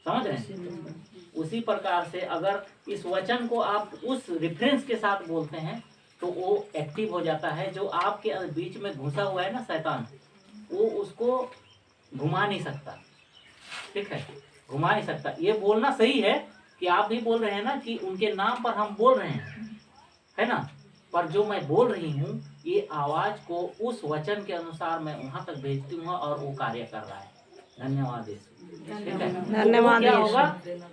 समझ रहे हैं? उसी प्रकार से अगर इस वचन को आप उस रेफरेंस के साथ बोलते हैं तो वो एक्टिव हो जाता है। जो आपके बीच में घुसा हुआ है ना शैतान, वो उसको घुमा नहीं सकता। ठीक है, घुमा नहीं सकता। ये बोलना सही है कि आप भी बोल रहे हैं ना कि उनके नाम पर हम बोल रहे हैं, है ना, पर जो मैं बोल रही हूँ ये आवाज को उस वचन के अनुसार मैं वहां तक भेजती हूँ और वो कार्य कर रहा है। धन्यवाद यीशु। ठीक है, धन्यवाद क्या यीशु। होगा?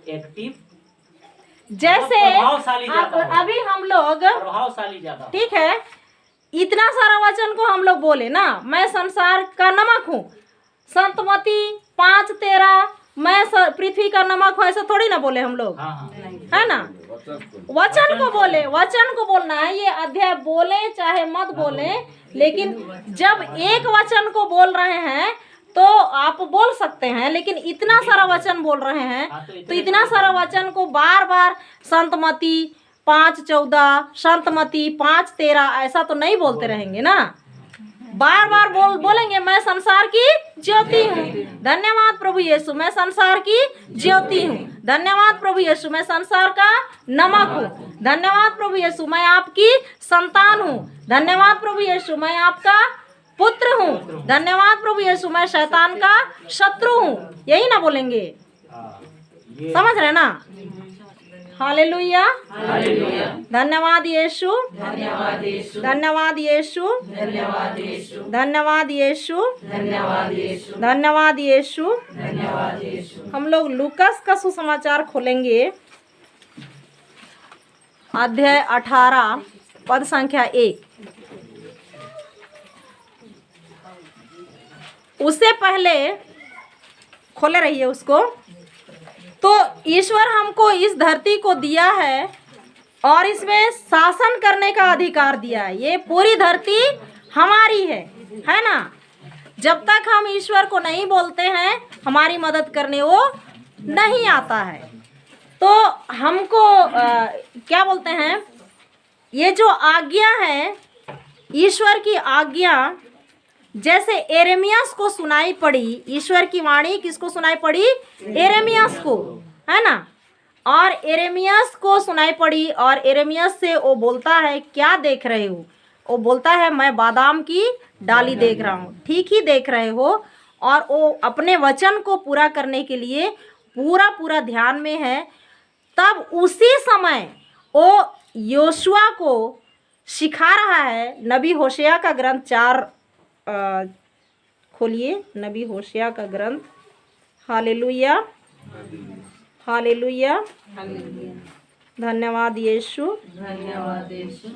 एक्टिव, जैसे प्रभावशाली ज्यादा होगा। अभी हम लोग, प्रभावशाली ज्यादा होगा। ठीक है, इतना सारा वचन को हम लोग बोले ना, मैं संसार का नमक हूँ, संतमती 5:13, मैं पृथ्वी का नमक हूँ, ऐसा थोड़ी ना बोले हम लोग, हाँ हाँ, है ना। वचन को बोले, वचन को बोलना है। ये अध्याय बोले चाहे मत बोले, लेकिन जब एक वचन को बोल रहे हैं तो आप बोल सकते हैं, लेकिन इतना सारा वचन बोल रहे हैं तो इतना सारा वचन को बार बार संतमती 5:14, संतमती 5:13 ऐसा तो नहीं बोलते रहेंगे ना। बार बार बोलेंगे मैं संसार की ज्योति हूँ, धन्यवाद प्रभु यीशु, मैं संसार की ज्योति हूँ, धन्यवाद प्रभु यीशु, मैं संसार का नमक हूँ, धन्यवाद प्रभु यीशु, मैं आपकी संतान हूँ, धन्यवाद प्रभु यीशु, मैं आपका पुत्र हूँ, धन्यवाद प्रभु यीशु, मैं शैतान का शत्रु हूँ। यही ना बोलेंगे, समझ रहे ना। हालेलुया, धन्यवाद यीशु, धन्यवाद यीशु, धन्यवाद यीशु, धन्यवाद यीशु, धन्यवाद यीशु। हम लोग लूकास का सुसमाचार खोलेंगे, अध्याय 18 पद संख्या 1। उससे पहले खोले रहिए उसको। तो ईश्वर हमको इस धरती को दिया है और इसमें शासन करने का अधिकार दिया है। ये पूरी धरती हमारी है ना। जब तक हम ईश्वर को नहीं बोलते हैं, हमारी मदद करने वो नहीं आता है। तो हमको क्या बोलते हैं, ये जो आज्ञा है, ईश्वर की आज्ञा, जैसे एरेमियास को सुनाई पड़ी, ईश्वर की वाणी किसको सुनाई पड़ी? एरेमियास को, है ना। और एरेमियास को सुनाई पड़ी और एरेमियास से वो बोलता है क्या देख रहे हो? वो बोलता है मैं बादाम की डाली देख रहा हूँ। ठीक ही देख रहे हो। और वो अपने वचन को पूरा करने के लिए पूरा ध्यान में है। तब उसी समय वो योशुआ को सिखा रहा है। नबी होशिया का ग्रंथ 4 खोलिए, नबी होशिया का ग्रंथ। हालेलुया, हालेलुया, धन्यवाद यीशु, धन्यवाद यीशु,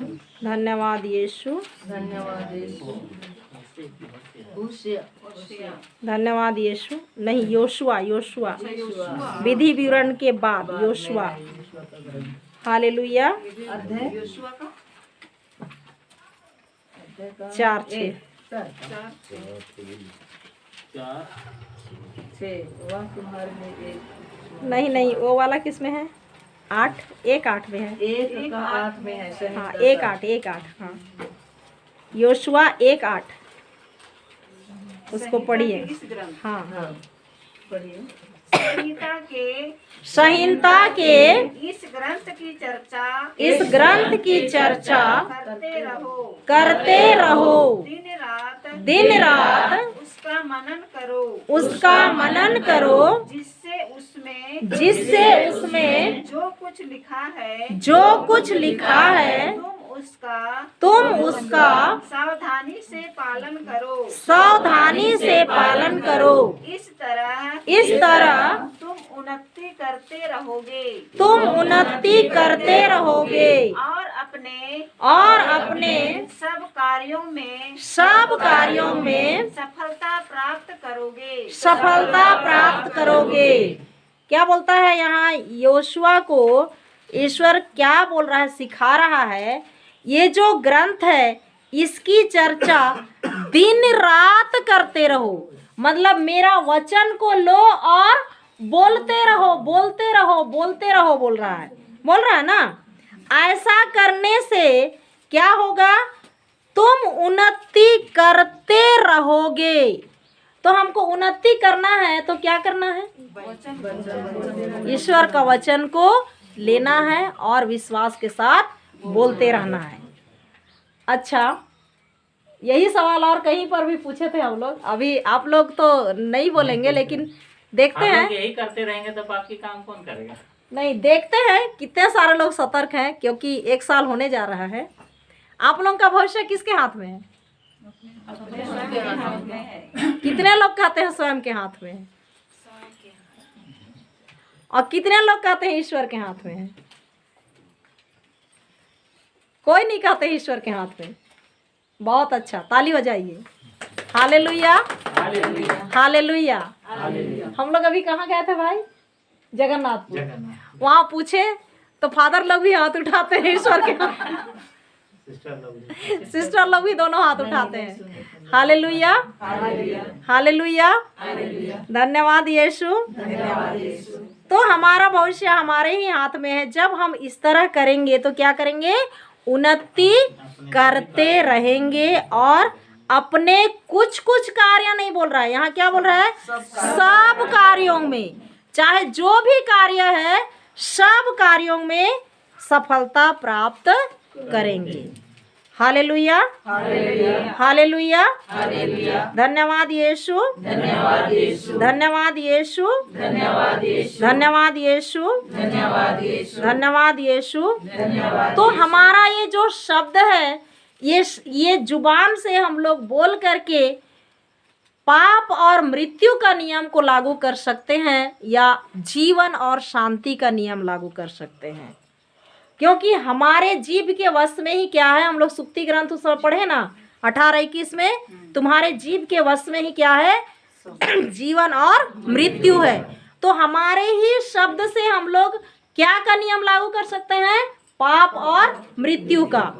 धन्यवाद यीशु, धन्यवाद यीशु। होशिया, धन्यवाद यीशु। नहीं, योशुआ, योशुआ, विधि विवरण के बाद योशुआ। हालेलुया, अध्याय योशुआ का 4:6। 6 वह तुम्हारे लिए नहीं, वो वाला किस में है? 8, 1:8 में है। 1:8 में है। हाँ, 1:8, हाँ, योशुआ 1:8, उसको पढ़िए। हाँ, पढ़िए। संहिता के इस ग्रंथ की चर्चा करते रहो, दिन रात उसका मनन करो, जिससे उसमें जो कुछ लिखा है तुम उसका सावधानी से पालन करो। इस तरह तुम उन्नति करते रहोगे और अपने सब कार्यों में सफलता प्राप्त करोगे। क्या बोलता है यहाँ योशुआ को? ईश्वर क्या बोल रहा है, सिखा रहा है। ये जो ग्रंथ है इसकी चर्चा दिन रात करते रहो। मतलब मेरा वचन को लो और बोलते रहो बोल रहा है ना। ऐसा करने से क्या होगा? तुम उन्नति करते रहोगे। तो हमको उन्नति करना है तो क्या करना है? ईश्वर का वचन को लेना है और विश्वास के साथ बोलते रहना है। अच्छा, यही सवाल और कहीं पर भी पूछे थे हम लोग। अभी आप लोग तो नहीं बोलेंगे, लेकिन देखते हम हैं। लोग यही करते रहेंगे तो बाकी काम कौन करेगा? नहीं, देखते हैं कितने सारे लोग सतर्क हैं, क्योंकि 1 साल होने जा रहा है। आप लोगों का भविष्य किसके हाथ में है? कितने लोग कहते हैं स्वयं के हाथ में है? और कितने लोग कहते हैं ईश्वर के हाथ में है? कोई नहीं कहते ईश्वर के हाथ में। बहुत अच्छा, ताली बजाइए। Hallelujah, hallelujah. हम लोग अभी कहाँ गए थे भाई? जगन्नाथपुर। वहाँ पूछे तो फादर लोग भी हाथ उठाते हैं ईश्वर के हाथ, सिस्टर लोग भी दोनों हाथ उठाते हैं। Hallelujah, hallelujah. धन्यवाद यीशु। तो हमारा भविष्य हमारे ही हाथ में है। जब हम इस तरह करेंगे तो क्या करेंगे? उन्नति करते रहेंगे और अपने कुछ कुछ कार्य नहीं बोल रहा है, यहाँ क्या बोल रहा है? सब कार्यों में, चाहे जो भी कार्य है, सब कार्यों में सफलता प्राप्त करेंगे। Hallelujah, hallelujah. धन्यवाद यीशु, धन्यवाद यीशु, धन्यवाद यीशु, धन्यवाद यीशु, धन्यवाद यीशु। तो हमारा ये जो शब्द है, ये जुबान से हम लोग बोल करके पाप और मृत्यु का नियम को लागू कर सकते हैं या जीवन और शांति का नियम लागू कर सकते हैं, क्योंकि हमारे जीभ के वश में ही क्या है? हम लोग सुक्ति ग्रंथ उस पढ़े ना 18-21 में, तुम्हारे जीभ के वश में ही क्या है? जीवन और मृत्यु है। तो हमारे ही शब्द से हम लोग क्या का नियम लागू कर सकते हैं? पाप और मृत्यु का।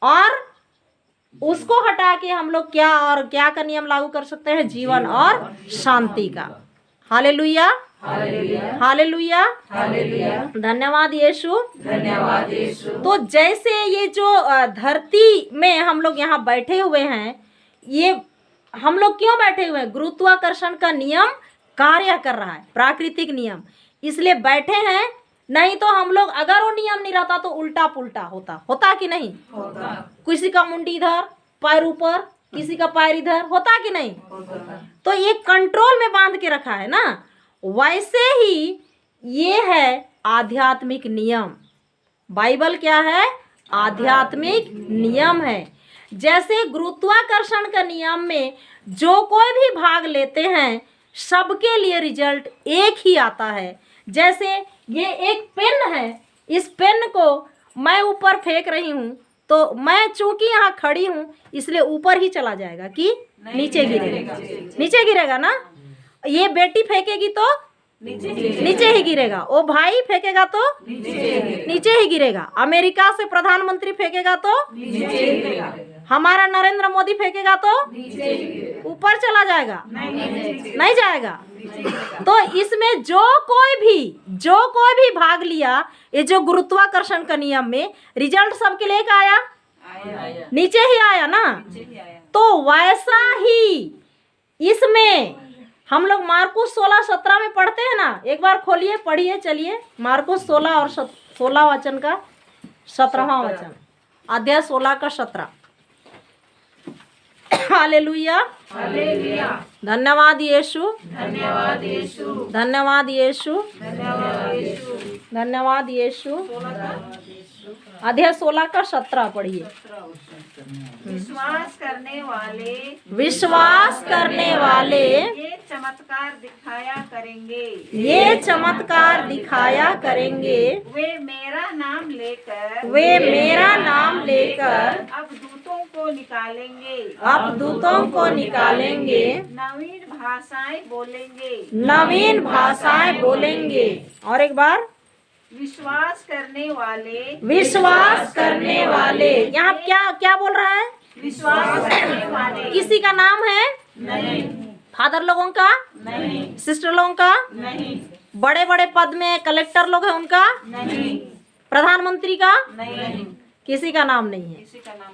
और उसको हटा के हम लोग क्या का नियम लागू कर सकते हैं? जीवन और शांति का। हालेलुया, हालेलुया, धन्यवाद यीशु, धन्यवाद यीशु। तो जैसे ये जो धरती में हम लोग यहाँ बैठे हुए हैं, ये हम लोग क्यों बैठे हुए हैं? गुरुत्वाकर्षण का नियम कार्य कर रहा है, प्राकृतिक नियम, इसलिए बैठे हैं। नहीं तो हम लोग, अगर वो नियम नहीं रहता तो उल्टा पुल्टा होता कि नहीं? किसी का मुंडी इधर, पैर ऊपर, किसी का पैर इधर, होता कि नहीं? तो ये कंट्रोल में बांध के रखा है ना। वैसे ही ये है आध्यात्मिक नियम। बाइबल क्या है? आध्यात्मिक नियम है। जैसे गुरुत्वाकर्षण का नियम में जो कोई भी भाग लेते हैं, सबके लिए रिजल्ट एक ही आता है। जैसे ये एक पेन है, इस पेन को मैं ऊपर फेंक रही हूँ, तो मैं चूंकि यहाँ खड़ी हूँ इसलिए ऊपर ही चला जाएगा कि नीचे गिरेगा? नीचे गिरेगा ना। ये बेटी फेंकेगी तो नीचे ही गिरेगा, वो भाई फेंकेगा तो नीचे ही गिरेगा। अमेरिका से प्रधानमंत्री फेंकेगा तो हमारा नरेंद्र मोदी फेंकेगा तो ऊपर चला जाएगा? नहीं जाएगा। तो इसमें जो कोई भी भाग लिया, ये जो गुरुत्वाकर्षण का नियम में, रिजल्ट सबके लिए आया, नीचे ही आया ना। तो वैसा ही इसमें हम लोग मार्कुस 16-17 में पढ़ते हैं ना। एक बार खोलिए, पढ़िए, चलिए। मार्कुस 16 और 16 वचन का 17वां वचन, अध्याय 16 का 17। हालेलुया, धन्यवाद यीशु, धन्यवाद यीशु, धन्यवाद यीशु, धन्यवाद यीशु। अध्याय 16 का 17 पढ़िए। विश्वास करने वाले ये चमत्कार दिखाया करेंगे। वे मेरा नाम लेकर अब दूतों को निकालेंगे, नवीन भाषाएं बोलेंगे। और एक बार, विश्वास करने वाले। यहाँ क्या बोल रहा है? विश्वास करने वाले। किसी का नाम है? नहीं। फादर लोगों का? नहीं। सिस्टर लोगों का? नहीं। बड़े बड़े पद में कलेक्टर लोग हैं उनका? नहीं। प्रधानमंत्री का? नहीं। किसी का नाम नहीं है। किसी का नाम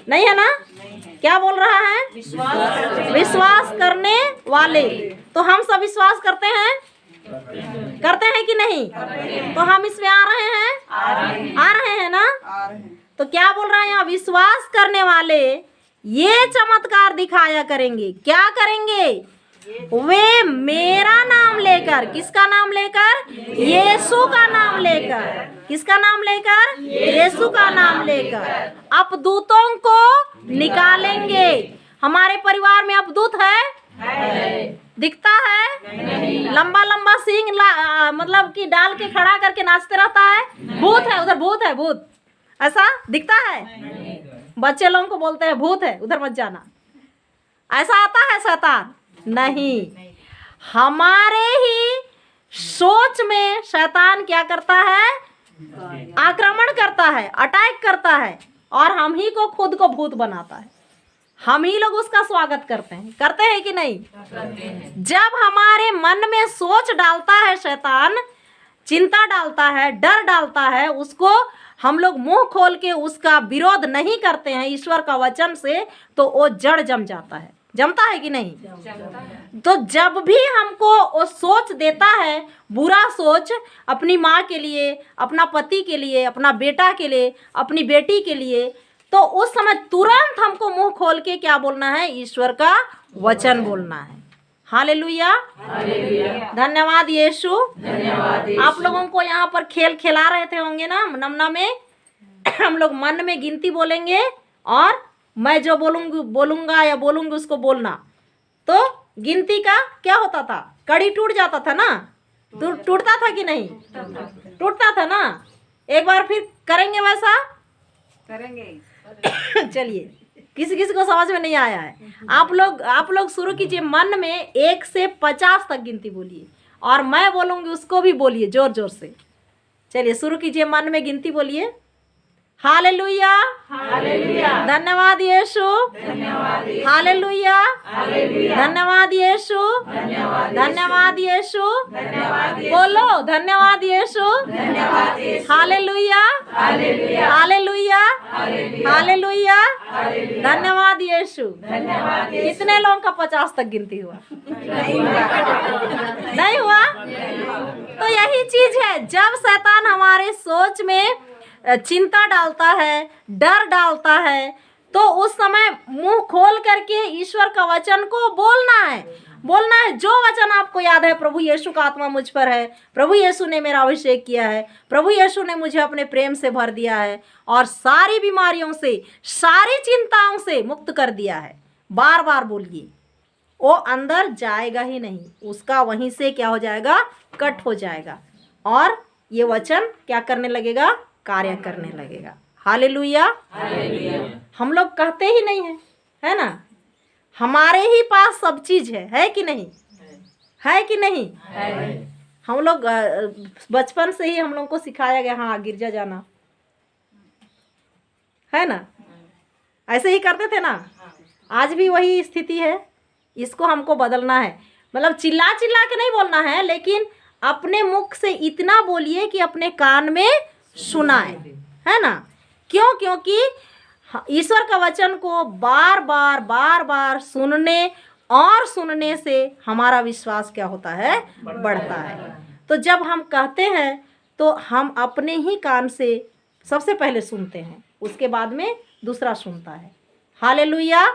नहीं है ना? नहीं है। क्या बोल रहा है? विश्वास करने वाले। तो हम सब विश्वास करते हैं कि नहीं? तो हम इसमें आ रहे हैं ना। तो क्या बोल रहा है यहाँ? विश्वास करने वाले ये चमत्कार दिखाया करेंगे। क्या करेंगे? वे मेरा नाम लेकर, किसका नाम लेकर? यीशु का नाम लेकर। किसका नाम लेकर? यीशु का नाम लेकर अपदूतों को निकालेंगे। हमारे परिवार में अपदूत है? दिखता है? लंबा लंबा सींग मतलब कि डाल के खड़ा करके नाचते रहता है? भूत है, उधर भूत है, भूत ऐसा दिखता है? बच्चे लोगों को बोलते हैं भूत है, उधर मत जाना, ऐसा आता है शैतान? नहीं। हमारे ही सोच में शैतान क्या करता है? आक्रमण करता है, अटैक करता है, और हम ही को खुद को भूत बनाता है। हम ही लोग उसका स्वागत करते हैं कि नहीं? जब हमारे मन में सोच डालता है शैतान, चिंता डालता है, डर डालता है, उसको हम लोग मुंह खोल के उसका विरोध नहीं करते हैं ईश्वर का वचन से, तो वो जड़ जम जाता है। जमता है कि नहीं? तो जब भी हमको वो सोच देता है, बुरा सोच, अपनी माँ के लिए, अपना पति के लिए, अपना बेटा के लिए, अपनी बेटी के लिए, तो उस समय तुरंत हमको मुंह खोल के क्या बोलना है? ईश्वर का वचन बोलना है। हालेलुया, धन्यवाद यीशु। आप लोगों को यहाँ पर खेल खिला रहे थे होंगे ना नमना में। हम लोग मन में गिनती बोलेंगे और मैं जो बोलूंगा या बोलूंगी उसको बोलना। तो गिनती का क्या होता था? कड़ी टूट जाता था ना? टूटता था कि नहीं? टूटता था ना? एक बार फिर करेंगे वैसा? करेंगे। चलिए, किसी किसी को समझ में नहीं आया है। आप लोग शुरू कीजिए, मन में 1 से 50 तक गिनती बोलिए, और मैं बोलूंगी उसको भी बोलिए जोर जोर से। चलिए शुरू कीजिए, मन में गिनती बोलिए। हालेलुया, हालेलुया, धन्यवाद यीशु, हालेलुया, धन्यवाद यीशु, धन्यवाद यीशु, बोलो धन्यवाद यीशु, हालेलुया, हालेलुया, हालेलुया, धन्यवाद यीशु। कितने लोगों का 50 तक गिनती हुआ? नहीं हुआ? तो यही चीज है, जब शैतान हमारे सोच में चिंता डालता है, डर डालता है, तो उस समय मुंह खोल करके ईश्वर का वचन को बोलना है। जो वचन आपको याद है, प्रभु यीशु का आत्मा मुझ पर है, प्रभु यीशु ने मेरा अभिषेक किया है, प्रभु यीशु ने मुझे अपने प्रेम से भर दिया है और सारी बीमारियों से, सारी चिंताओं से मुक्त कर दिया है। बार बार बोलिए, वो अंदर जाएगा ही नहीं, उसका वहीं से क्या हो जाएगा? कट हो जाएगा, और ये वचन क्या करने लगेगा? कार्य करने लगेगा। हालेलुया, हम लोग कहते ही नहीं है ना? हमारे ही पास सब चीज है कि नहीं? है कि नहीं? हम लोग बचपन से ही हम लोग को सिखाया गया, हाँ गिरजा जाना है ना? ऐसे ही करते थे ना? आज भी वही स्थिति है। इसको हमको बदलना है। मतलब चिल्ला चिल्ला के नहीं बोलना है, लेकिन अपने मुख से इतना बोलिए कि अपने कान में सुनाए, है ना? क्यों? क्योंकि ईश्वर का वचन को बार बार सुनने से हमारा विश्वास क्या होता है? बढ़ता है। तो जब हम कहते हैं तो हम अपने ही कान से सबसे पहले सुनते हैं, उसके बाद में दूसरा सुनता है। हालेलुया,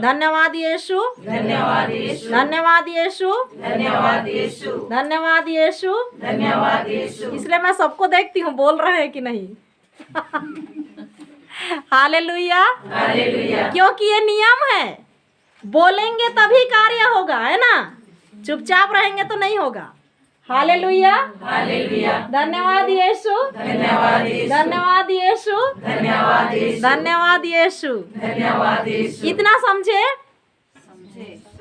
धन्यवाद यीशु, धन्यवाद यीशु, धन्यवाद यीशु, धन्यवाद यीशु, धन्यवाद यीशु, धन्यवाद यीशु। इसलिए मैं सबको देखती हूँ बोल रहे हैं कि नहीं। हालेलुया, हालेलुया, क्योंकि ये नियम है। बोलेंगे तभी कार्य होगा, है ना? चुपचाप रहेंगे तो नहीं होगा। हालेलुया, हालेलुया, धन्यवाद यीशु, धन्यवाद यीशु, धन्यवाद यीशु, धन्यवाद यीशु, धन्यवाद यीशु, धन्यवाद यीशु। इतना समझे?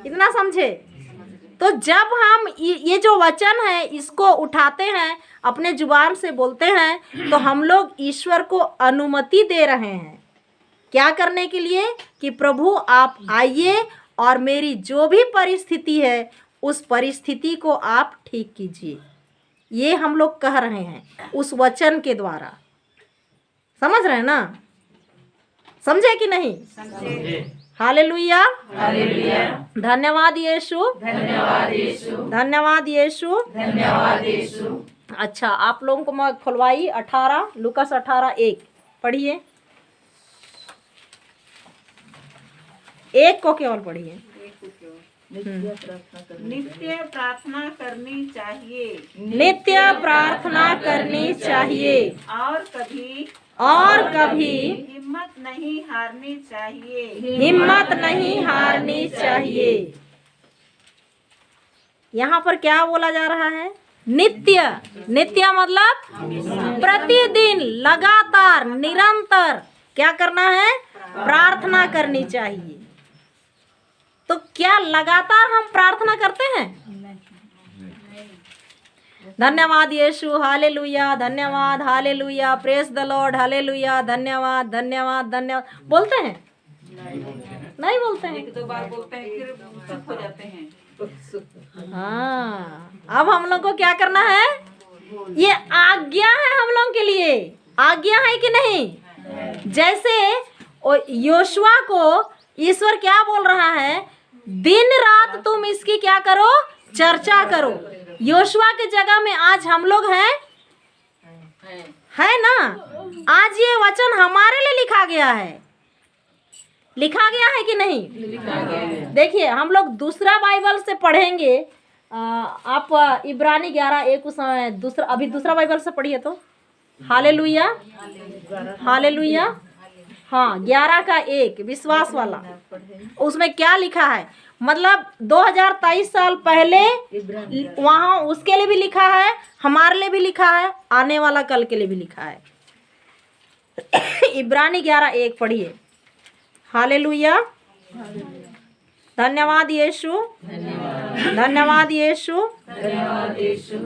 इतना समझे? तो जब हम ये जो वचन है इसको उठाते हैं, अपने जुबान से बोलते हैं, तो हम लोग ईश्वर को अनुमति दे रहे हैं। क्या करने के लिए? कि प्रभु आप आइए और मेरी जो भी परिस्थिति है उस परिस्थिति को आप ठीक कीजिए। ये हम लोग कह रहे हैं उस वचन के द्वारा। समझ रहे हैं ना? समझे कि नहीं? समझे। हालेलुया, हालेलुया, धन्यवाद यीशु, धन्यवाद यीशु, धन्यवाद यीशु, धन्यवाद यीशु। अच्छा, आप लोगों को मैं खुलवाई 18, लूकास 18:1 पढ़िए। 1 को केवल पढ़िए। नित्य प्रार्थना करनी चाहिए नित्य प्रार्थना करनी चाहिए और कभी हिम्मत नहीं हारनी चाहिए। हिम्मत नहीं हारनी चाहिए। यहाँ पर क्या बोला जा रहा है? नित्य। नित्य मतलब प्रतिदिन, लगातार, निरंतर क्या करना है? प्रार्थना करनी चाहिए। तो क्या लगातार हम प्रार्थना करते हैं? धन्यवाद यीशु, हालेलुया, धन्यवाद, hallelujah, praise the Lord, hallelujah, धन्यवाद, धन्यवाद, धन्यवाद। बोलते हैं? नहीं बोलते हैं। 1-2 बार बोलते हैं फिर चुप हो जाते हैं। हाँ, अब हम लोग को क्या करना है? ये आज्ञा है हम लोग के लिए। आज्ञा है कि नहीं? जैसे योशुआ को ईश्वर क्या बोल रहा है? दिन रात तुम इसकी क्या करो? चर्चा करो। योशुआ की जगह में आज हम लोग हैं, है ना? आज ये वचन हमारे लिए लिखा गया है। लिखा गया है कि नहीं? देखिए, हम लोग दूसरा बाइबल से पढ़ेंगे। आप इब्रानी 11:1 उस दूसरा, अभी दूसरा बाइबल से पढ़िए तो। Hallelujah, hallelujah. हाँ, 11:1 विश्वास वाला। उसमें क्या लिखा है? मतलब 2023 साल पहले वहाँ उसके लिए भी लिखा है, हमारे लिए भी लिखा है, आने वाला कल के लिए भी लिखा है। इब्रानी 11:1 पढ़िए। हालेलुया, धन्यवाद यीशु, धन्यवाद यीशु,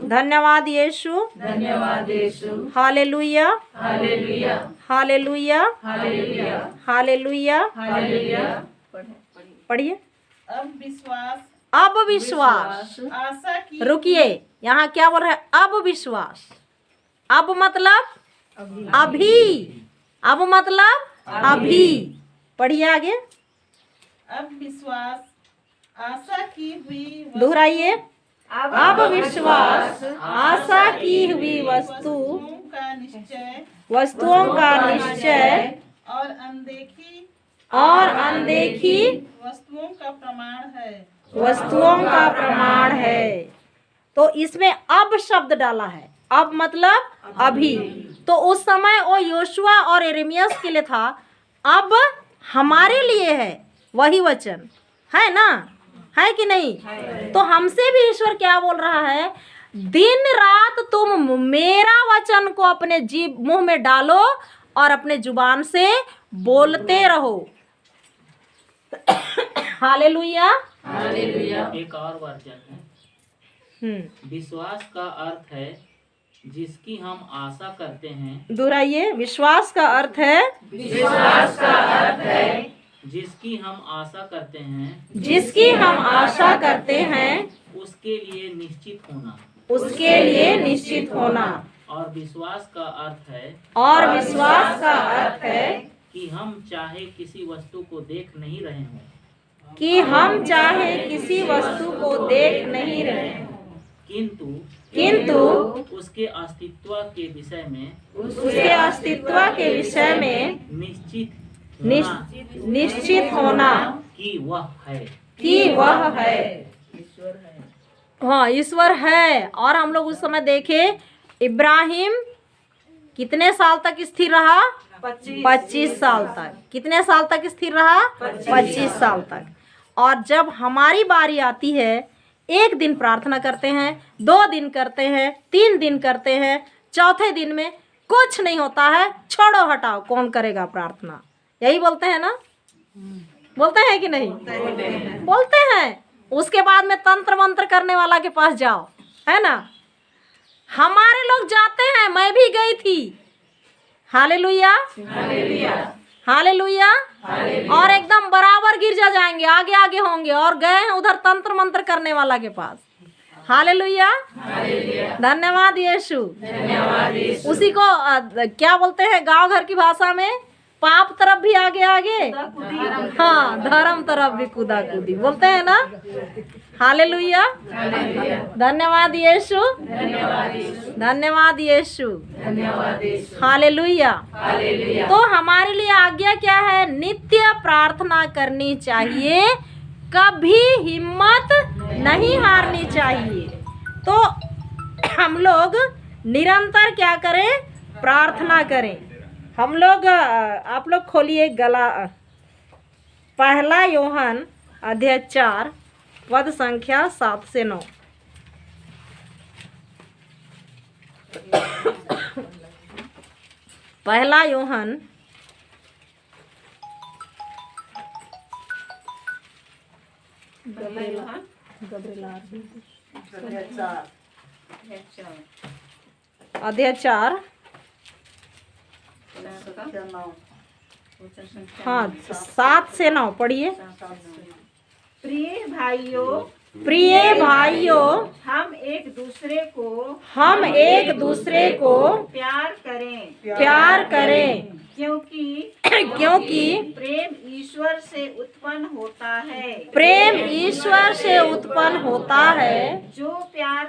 धन्यवाद यीशु, हालेलुया, हालेलुया, हालेलुया। पढ़िए। अब विश्वास। आशा की रुकिए, यहाँ क्या बोल रहा है? अब विश्वास। अब मतलब अभी। अब मतलब अभी। पढ़िए आगे। अब विश्वास आशा की हुई दोहराइए। अब विश्वास आशा की हुई वस्तुओं का निश्चय वस्तुओं का निश्चय और अनदेखी और अनदेखी वस्तुओं का प्रमाण है। वस्तुओं का प्रमाण है। तो इसमें अब शब्द डाला है। अब मतलब अभी। तो उस समय वो योशुआ और यिर्मयाह के लिए था, अब हमारे लिए है वही वचन, है ना? है कि नहीं? तो हमसे भी ईश्वर क्या बोल रहा है? दिन रात तुम मेरा वचन को अपने जीभ मुंह में डालो और अपने जुबान से बोलते रहो। Hallelujah, hallelujah. एक और वचन है, विश्वास का अर्थ है जिसकी हम आशा करते हैं। दोहराइए। विश्वास का अर्थ है, विश्वास का अर्थ है जिसकी हम आशा करते हैं, जिसकी हम आशा करते हैं, उसके लिए निश्चित होना। उसके लिए निश्चित होना। और विश्वास का अर्थ है, और विश्वास का अर्थ है कि हम चाहे किसी वस्तु को देख नहीं रहे हों, कि हम चाहे किसी वस्तु को देख नहीं रहे हों, किंतु उसके अस्तित्व के विषय में, उसके अस्तित्व के विषय में निश्चित होना कि वह है। कि वह है। हाँ, ईश्वर है। और हम लोग उस समय देखे, इब्राहिम कितने साल तक स्थिर रहा? 25 साल तक। कितने साल तक स्थिर रहा? 25 साल तक। और जब हमारी बारी आती है, 1 दिन प्रार्थना करते हैं, 2 दिन करते हैं, 3 दिन करते हैं, चौथे दिन में कुछ नहीं होता है, छोड़ो हटाओ, कौन करेगा प्रार्थना? यही बोलते हैं ना? बोलते हैं कि नहीं? बोलते हैं। उसके बाद में तंत्र मंत्र करने वाला के पास जाओ, है ना? हमारे लोग जाते हैं, मैं भी गई थी। Hallelujah, hallelujah. और एकदम बराबर गिरजा जाएंगे, आगे आगे होंगे, और गए हैं उधर तंत्र मंत्र करने वाला के पास। हालेलुया, धन्यवाद यीशु। उसी को क्या बोलते हैं गांव घर की भाषा में? पाप तरफ भी आगे आगे, हाँ, धर्म तरफ भी कूदा कूदी, बोलते हैं ना? हालेलुया, धन्यवाद यीशु, धन्यवाद यीशु, हालेलुया। तो हमारे लिए आज्ञा क्या है? नित्य प्रार्थना करनी चाहिए कभी हिम्मत नहीं हारनी चाहिए। तो हम लोग निरंतर क्या करें? प्रार्थना करें। हम लोग आप लोग खोलिए गला पहला यूहन्ना अध्याय 4 पद संख्या 7 से 9। पहला यूहन्ना अध्याय 4 हाँ 7 से 9 पढ़िए। प्रिय भाइयों, प्रिय भाइयों, हम एक दूसरे को प्यार करें क्योंकि प्रेम ईश्वर से उत्पन्न होता है। प्रेम ईश्वर से उत्पन्न होता है। जो प्यार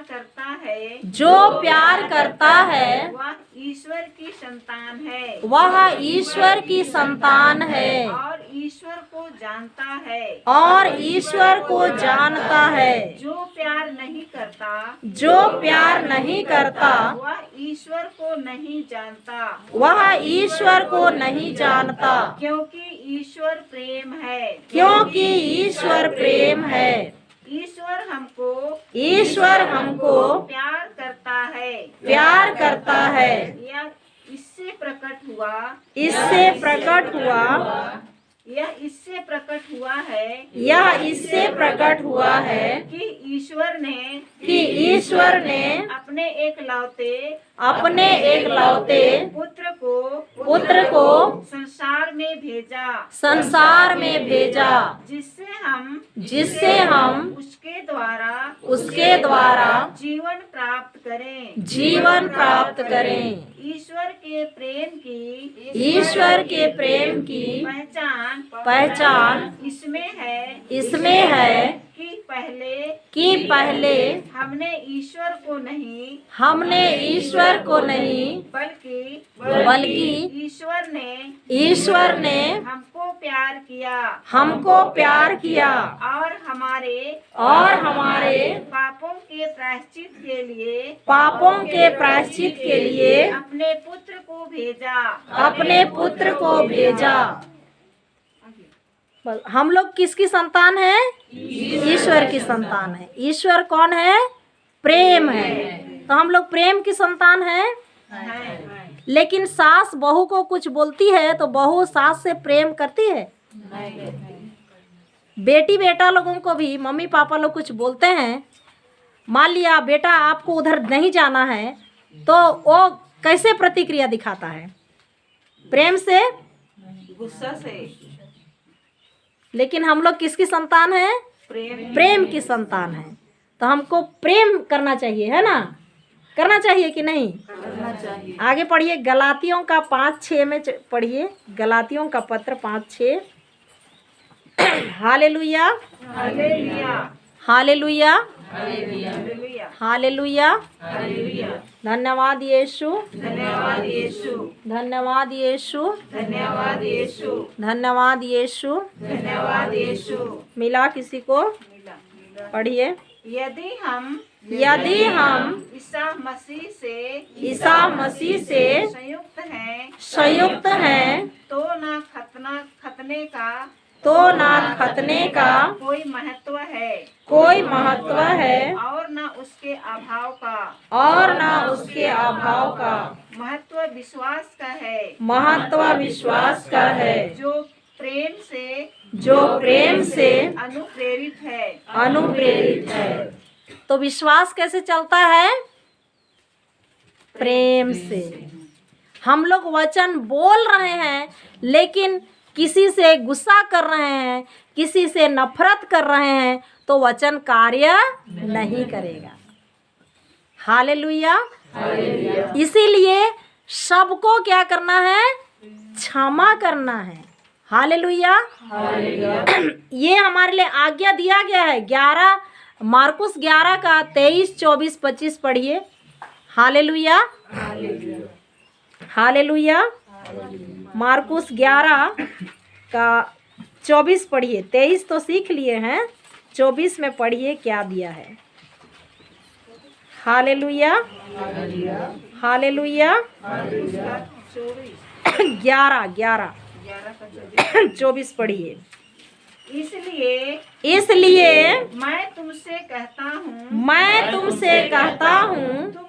करता है वह ईश्वर की संतान है। वह ईश्वर की संतान है और ईश्वर को जानता है। और ईश्वर को जानता है। जो प्यार नहीं करता वह ईश्वर को नहीं जानता। वह ईश्वर को नहीं जानता क्योंकि ईश्वर प्रेम है। क्योंकि ईश्वर प्रेम है। ईश्वर हमको प्यार करता है। यह इससे प्रकट हुआ है कि ईश्वर ने अपने एकलौते पुत्र को संसार में भेजा जिससे हम उसके द्वारा जीवन प्राप्त करें। ईश्वर के प्रेम की पहचान इसमें है कि पहले हमने ईश्वर को नहीं बल्कि ईश्वर ने हमको प्यार किया और हमारे पापों के प्रायश्चित के लिए अपने पुत्र को भेजा। हम लोग किसकी संतान है? ईश्वर की संतान है। ईश्वर कौन है? प्रेम है। तो हम लोग प्रेम की संतान है। लेकिन सास बहू को कुछ बोलती है तो बहू सास से प्रेम करती है? बेटी बेटा लोगों को भी मम्मी पापा लोग कुछ बोलते हैं, मान लिया बेटा आपको उधर नहीं जाना है, तो वो कैसे प्रतिक्रिया दिखाता है? प्रेम से, गुस्सा से। लेकिन हम लोग किसकी संतान है? प्रेम की संतान है। तो हमको प्रेम करना चाहिए, है ना? करना चाहिए कि नहीं? करना चाहिए। आगे पढ़िए गलातियों का 5:6 में पढ़िए। गलातियों का पत्र 5:6। Hallelujah hallelujah hallelujah. धन्यवाद यीशु, धन्यवाद यीशु, धन्यवाद यीशु, धन्यवाद यीशु, धन्यवाद यीशु। धन्यवाद यीशु। मिला किसी को? पढ़िए। यदि हम ईसा मसीह से संयुक्त हैं तो ना खतने का कोई महत्व है और ना उसके अभाव का। महत्व विश्वास का है जो प्रेम से अनुप्रेरित है। तो विश्वास कैसे चलता है? प्रेम से। हम लोग वचन बोल रहे हैं लेकिन किसी से गुस्सा कर रहे हैं, किसी से नफरत कर रहे हैं, तो वचन कार्य नहीं करेगा। हालेलुया। इसीलिए सबको क्या करना है? क्षमा करना है। हालेलुया। ये हमारे लिए आज्ञा दिया गया है। मार्कुस 11 का 23, 24, 25 पढ़िए। Hallelujah hallelujah. मार्कुस 11 का 24 पढ़िए। 23 तो सीख लिए हैं, 24 में पढ़िए क्या दिया है। Hallelujah, hallelujah. 11 24 पढ़िए। इसलिए मैं तुमसे कहता हूँ तुम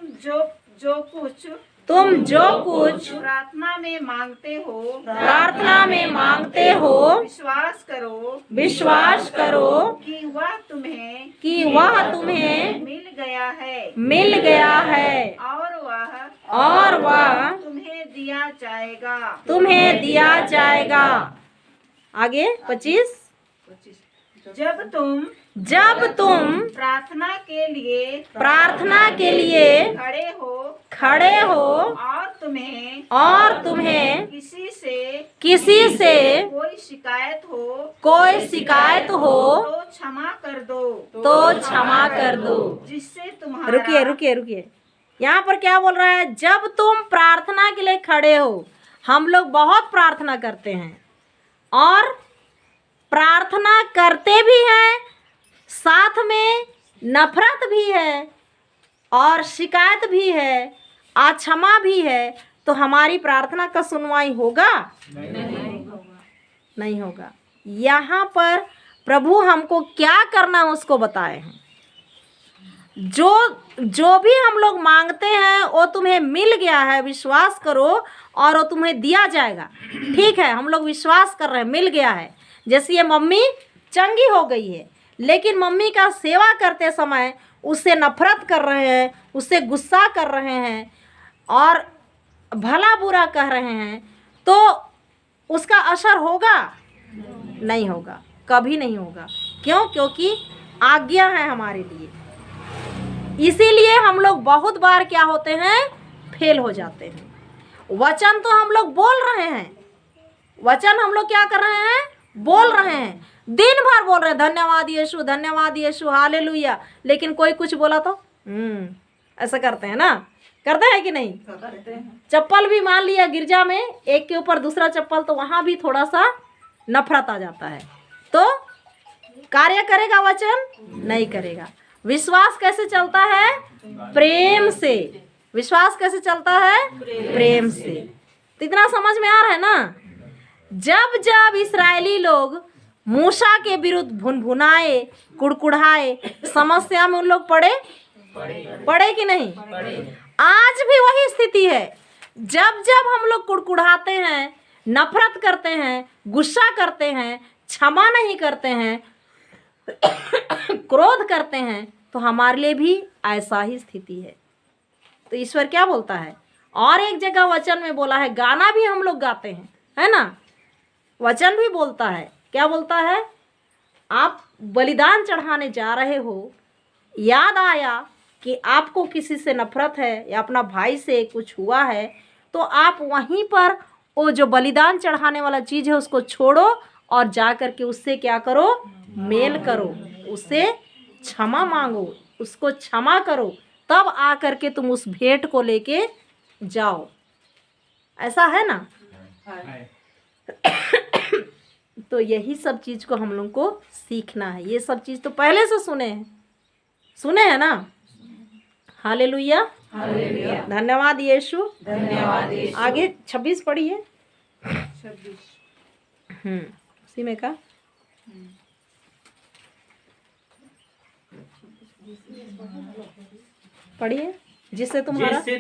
जो कुछ प्रार्थना में मांगते हो विश्वास करो कि वह तुम्हें मिल गया है और वह तुम्हें दिया जाएगा। आगे 25। जब तुम प्रार्थना के लिए खड़े हो और तुम्हें किसी से कोई शिकायत हो तो क्षमा कर दो। जिससे तुम्हारा रुकिए यहाँ पर क्या बोल रहा है? जब तुम प्रार्थना के लिए खड़े हो, हम लोग बहुत प्रार्थना करते हैं और प्रार्थना करते भी हैं, साथ में नफरत भी है और शिकायत भी है, अक्षमा भी है, तो हमारी प्रार्थना का सुनवाई होगा? नहीं होगा। यहाँ पर प्रभु हमको क्या करना है उसको बताए हैं। जो भी हम लोग मांगते हैं वो तुम्हें मिल गया है, विश्वास करो और वो तुम्हें दिया जाएगा। ठीक है, हम लोग विश्वास कर रहे हैं, मिल गया है। जैसे ये मम्मी चंगी हो गई है, लेकिन मम्मी का सेवा करते समय उससे नफरत कर रहे हैं, उससे गुस्सा कर रहे हैं और भला बुरा कह रहे हैं, तो उसका असर होगा? नहीं होगा, कभी नहीं होगा। क्यों? क्योंकि आज्ञा है हमारे लिए। इसीलिए हम लोग बहुत बार क्या होते हैं? फेल हो जाते हैं। वचन तो हम लोग बोल रहे हैं, वचन हम लोग क्या कर रहे हैं? बोल रहे हैं, दिन भर बोल रहे हैं, धन्यवाद यीशु, हालेलुया। लेकिन कोई कुछ बोला तो ऐसा करते हैं ना, करते हैं कि नहीं? करते हैं। चप्पल भी मान लिया गिरजा में, एक के ऊपर दूसरा चप्पल, तो वहां भी थोड़ा सा नफरत आ जाता है। तो कार्य करेगा वचन? नहीं करेगा। विश्वास कैसे चलता है? प्रेम से। विश्वास कैसे चलता है? प्रेम से। तो इतना समझ में आ रहा है ना? जब इस्राएली लोग मूसा के विरुद्ध भुनभुनाए, कुड़कुड़ाए, समस्या में उन लोग पड़े कि नहीं? आज भी वही स्थिति है। जब हम लोग कुड़कुड़ाते हैं, नफरत करते हैं, गुस्सा करते हैं, क्षमा नहीं करते हैं, क्रोध करते हैं, तो हमारे लिए भी ऐसा ही स्थिति है। तो ईश्वर क्या बोलता है? और एक जगह वचन में बोला है, गाना भी हम लोग गाते हैं, है ना? वचन भी बोलता है, क्या बोलता है? आप बलिदान चढ़ाने जा रहे हो, याद आया कि आपको किसी से नफरत है या अपना भाई से कुछ हुआ है, तो आप वहीं पर वो जो बलिदान चढ़ाने वाला चीज़ है उसको छोड़ो और जा कर के उससे क्या करो? मेल करो, उससे क्षमा मांगो, उसको क्षमा करो, तब आ कर के तुम उस भेंट को लेके जाओ। ऐसा है ना? तो यही सब चीज़ को हम लोग को सीखना है। ये सब चीज़ तो पहले से सुने हैं ना? हालेलुया, धन्यवाद यीशु। आगे 26 पढ़िए। 26 उसी में का पढ़िए। जिससे तुम्हारे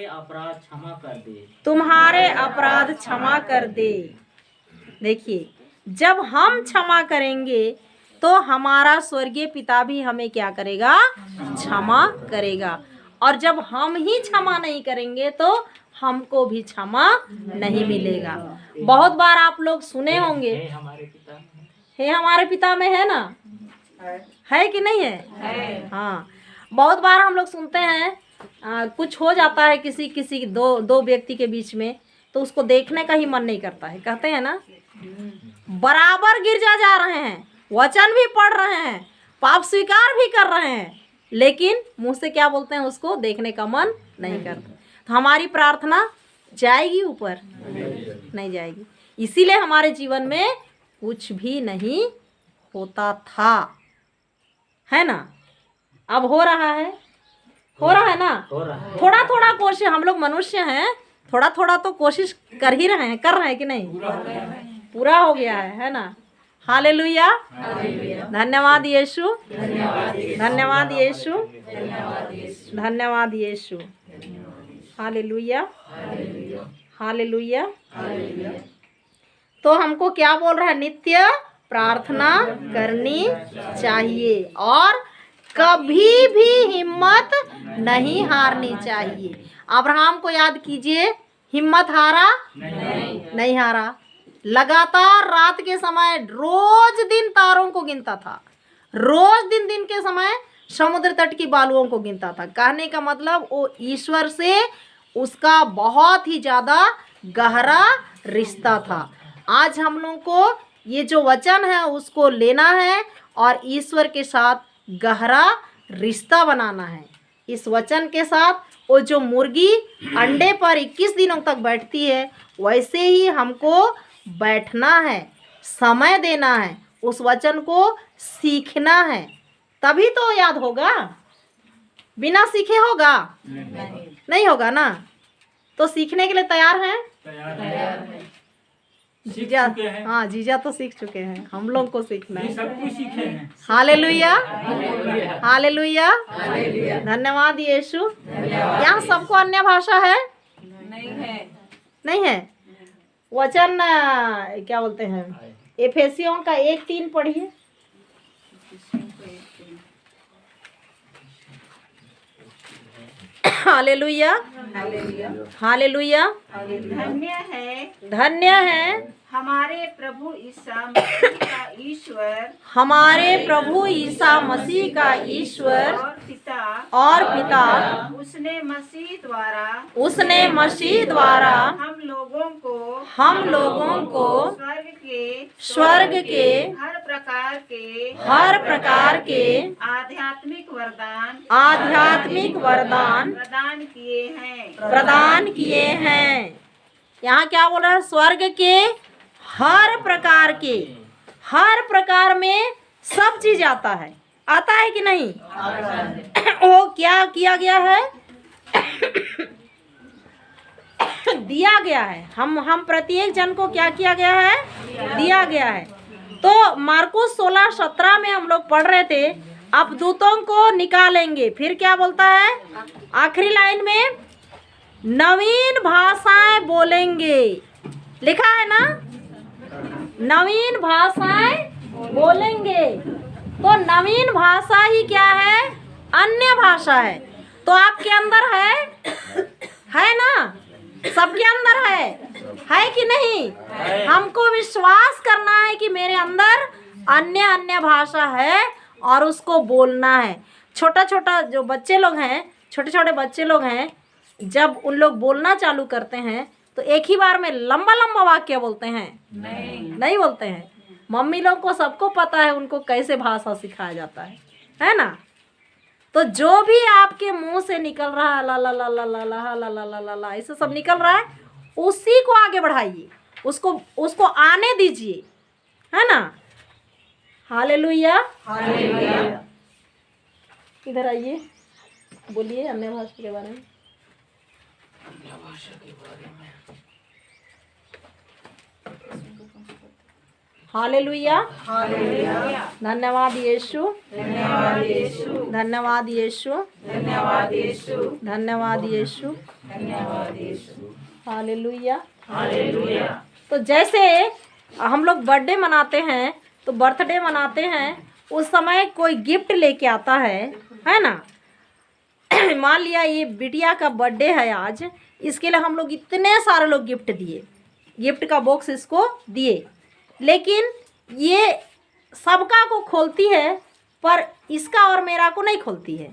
अपराध क्षमा कर दे। तुम्हारे अपराध क्षमा कर दे। देखिए, जब हम क्षमा करेंगे तो हमारा स्वर्गीय पिता भी हमें क्या करेगा? क्षमा करेगा। और जब हम ही क्षमा नहीं करेंगे तो हमको भी क्षमा नहीं मिलेगा। बहुत बार आप लोग सुने होंगे, हे हमारे पिता में है ना? है कि नहीं है? हाँ, बहुत बार हम लोग सुनते हैं, कुछ हो जाता है किसी दो व्यक्ति के बीच में, तो उसको देखने का ही मन नहीं करता है। कहते हैं ना, बराबर गिरजा जा रहे हैं, वचन भी पढ़ रहे हैं, पाप स्वीकार भी कर रहे हैं, लेकिन मुंह से क्या बोलते हैं? उसको देखने का मन नहीं करता। तो हमारी प्रार्थना जाएगी ऊपर? नहीं जाएगी। इसीलिए हमारे जीवन में कुछ भी नहीं होता था, है ना। अब हो रहा है ना। हो रहा है। थोड़ा थोड़ा कोशिश, हम लोग मनुष्य हैं, थोड़ा थोड़ा तो कोशिश कर रहे हैं कि नहीं? पूरा हो गया है ना। हालेलुया, धन्यवाद यीशु, धन्यवाद यीशु, धन्यवाद यीशु। Hallelujah, hallelujah. तो हमको क्या बोल रहा है? नित्य प्रार्थना करनी चाहिए और कभी भी हिम्मत नहीं हारनी चाहिए। अब्राहम को याद कीजिए, हिम्मत हारा नहीं हारा। लगातार रात के समय रोज दिन तारों को गिनता था, रोज दिन के समय समुद्र तट की बालुओं को गिनता था। कहने का मतलब वो ईश्वर से उसका बहुत ही ज़्यादा गहरा रिश्ता था। आज हम लोगों को ये जो वचन है उसको लेना है और ईश्वर के साथ गहरा रिश्ता बनाना है। इस वचन के साथ वो जो मुर्गी अंडे पर 21 दिनों तक बैठती है, वैसे ही हमको बैठना है, समय देना है, उस वचन को सीखना है, तभी तो याद होगा। बिना सीखे होगा? नहीं होगा ना। तो सीखने के लिए तैयार हैं? जीजा, हाँ जीजा तो सीख चुके हैं, हम लोग को सीखना है। सब कुछ सीखे हैं। हालेलुया, हालेलुया, धन्यवाद यीशु। यहाँ सबको अन्य भाषा है? नहीं है। वचन क्या बोलते हैं? एफेसियों का 1:3 पढ़िए। Hallelujah, hallelujah. धन्य है हमारे प्रभु ईसा मसीह का ईश्वर, हमारे प्रभु ईसा मसीह का ईश्वर और और पिता, उसने मसीह द्वारा हम लोगों को स्वर्ग के हर प्रकार के आध्यात्मिक वरदान प्रदान किए हैं। यहाँ क्या बोल रहा है? स्वर्ग के हर प्रकार में सब चीज आता है कि नहीं? वो क्या किया गया है? दिया गया है। हम प्रत्येक जन को क्या किया गया है? दिया गया है। तो मार्कुस 16:17 में हम लोग पढ़ रहे थे, अब दूतों को निकालेंगे। फिर क्या बोलता है आखिरी लाइन में? नवीन भाषाएं बोलेंगे। लिखा है ना, नवीन भाषाएं बोलेंगे। तो नवीन भाषा ही क्या है? अन्य भाषा है। तो आपके अंदर है ना? सबके अंदर है कि नहीं? हमको विश्वास करना है कि मेरे अंदर अन्य भाषा है और उसको बोलना है। छोटा जो बच्चे लोग हैं, छोटे बच्चे लोग हैं, जब उन लोग बोलना चालू करते हैं तो एक ही बार में लंबा वाक्य बोलते हैं? नहीं बोलते हैं। मम्मी लोग को सबको पता है उनको कैसे भाषा सिखाया जाता है ना। तो जो भी आपके मुंह से निकल रहा है ला ला ला ला ला ला ला ला ला ला ला ऐसे सब निकल रहा है, उसी को आगे बढ़ाइए, उसको आने दीजिए, है ना। Hallelujah, hallelujah. इधर आइए, बोलिए अन्य भाषा के बारे में। Hallelujah, hallelujah. धन्यवाद यीशु, धन्यवाद यीशु, धन्यवाद यीशु, धन्यवाद यीशु, धन्यवाद यीशु, धन्यवाद यीशु। Hallelujah, hallelujah. तो जैसे हम लोग बर्थडे मनाते हैं, तो बर्थडे मनाते हैं, उस समय कोई गिफ्ट लेके आता है ना। मान लिया ये बिटिया का बर्थडे है आज, इसके लिए हम लोग इतने सारे लोग गिफ्ट दिए, गिफ्ट का बॉक्स इसको दिए, लेकिन ये सबका को खोलती है पर इसका और मेरा को नहीं खोलती है।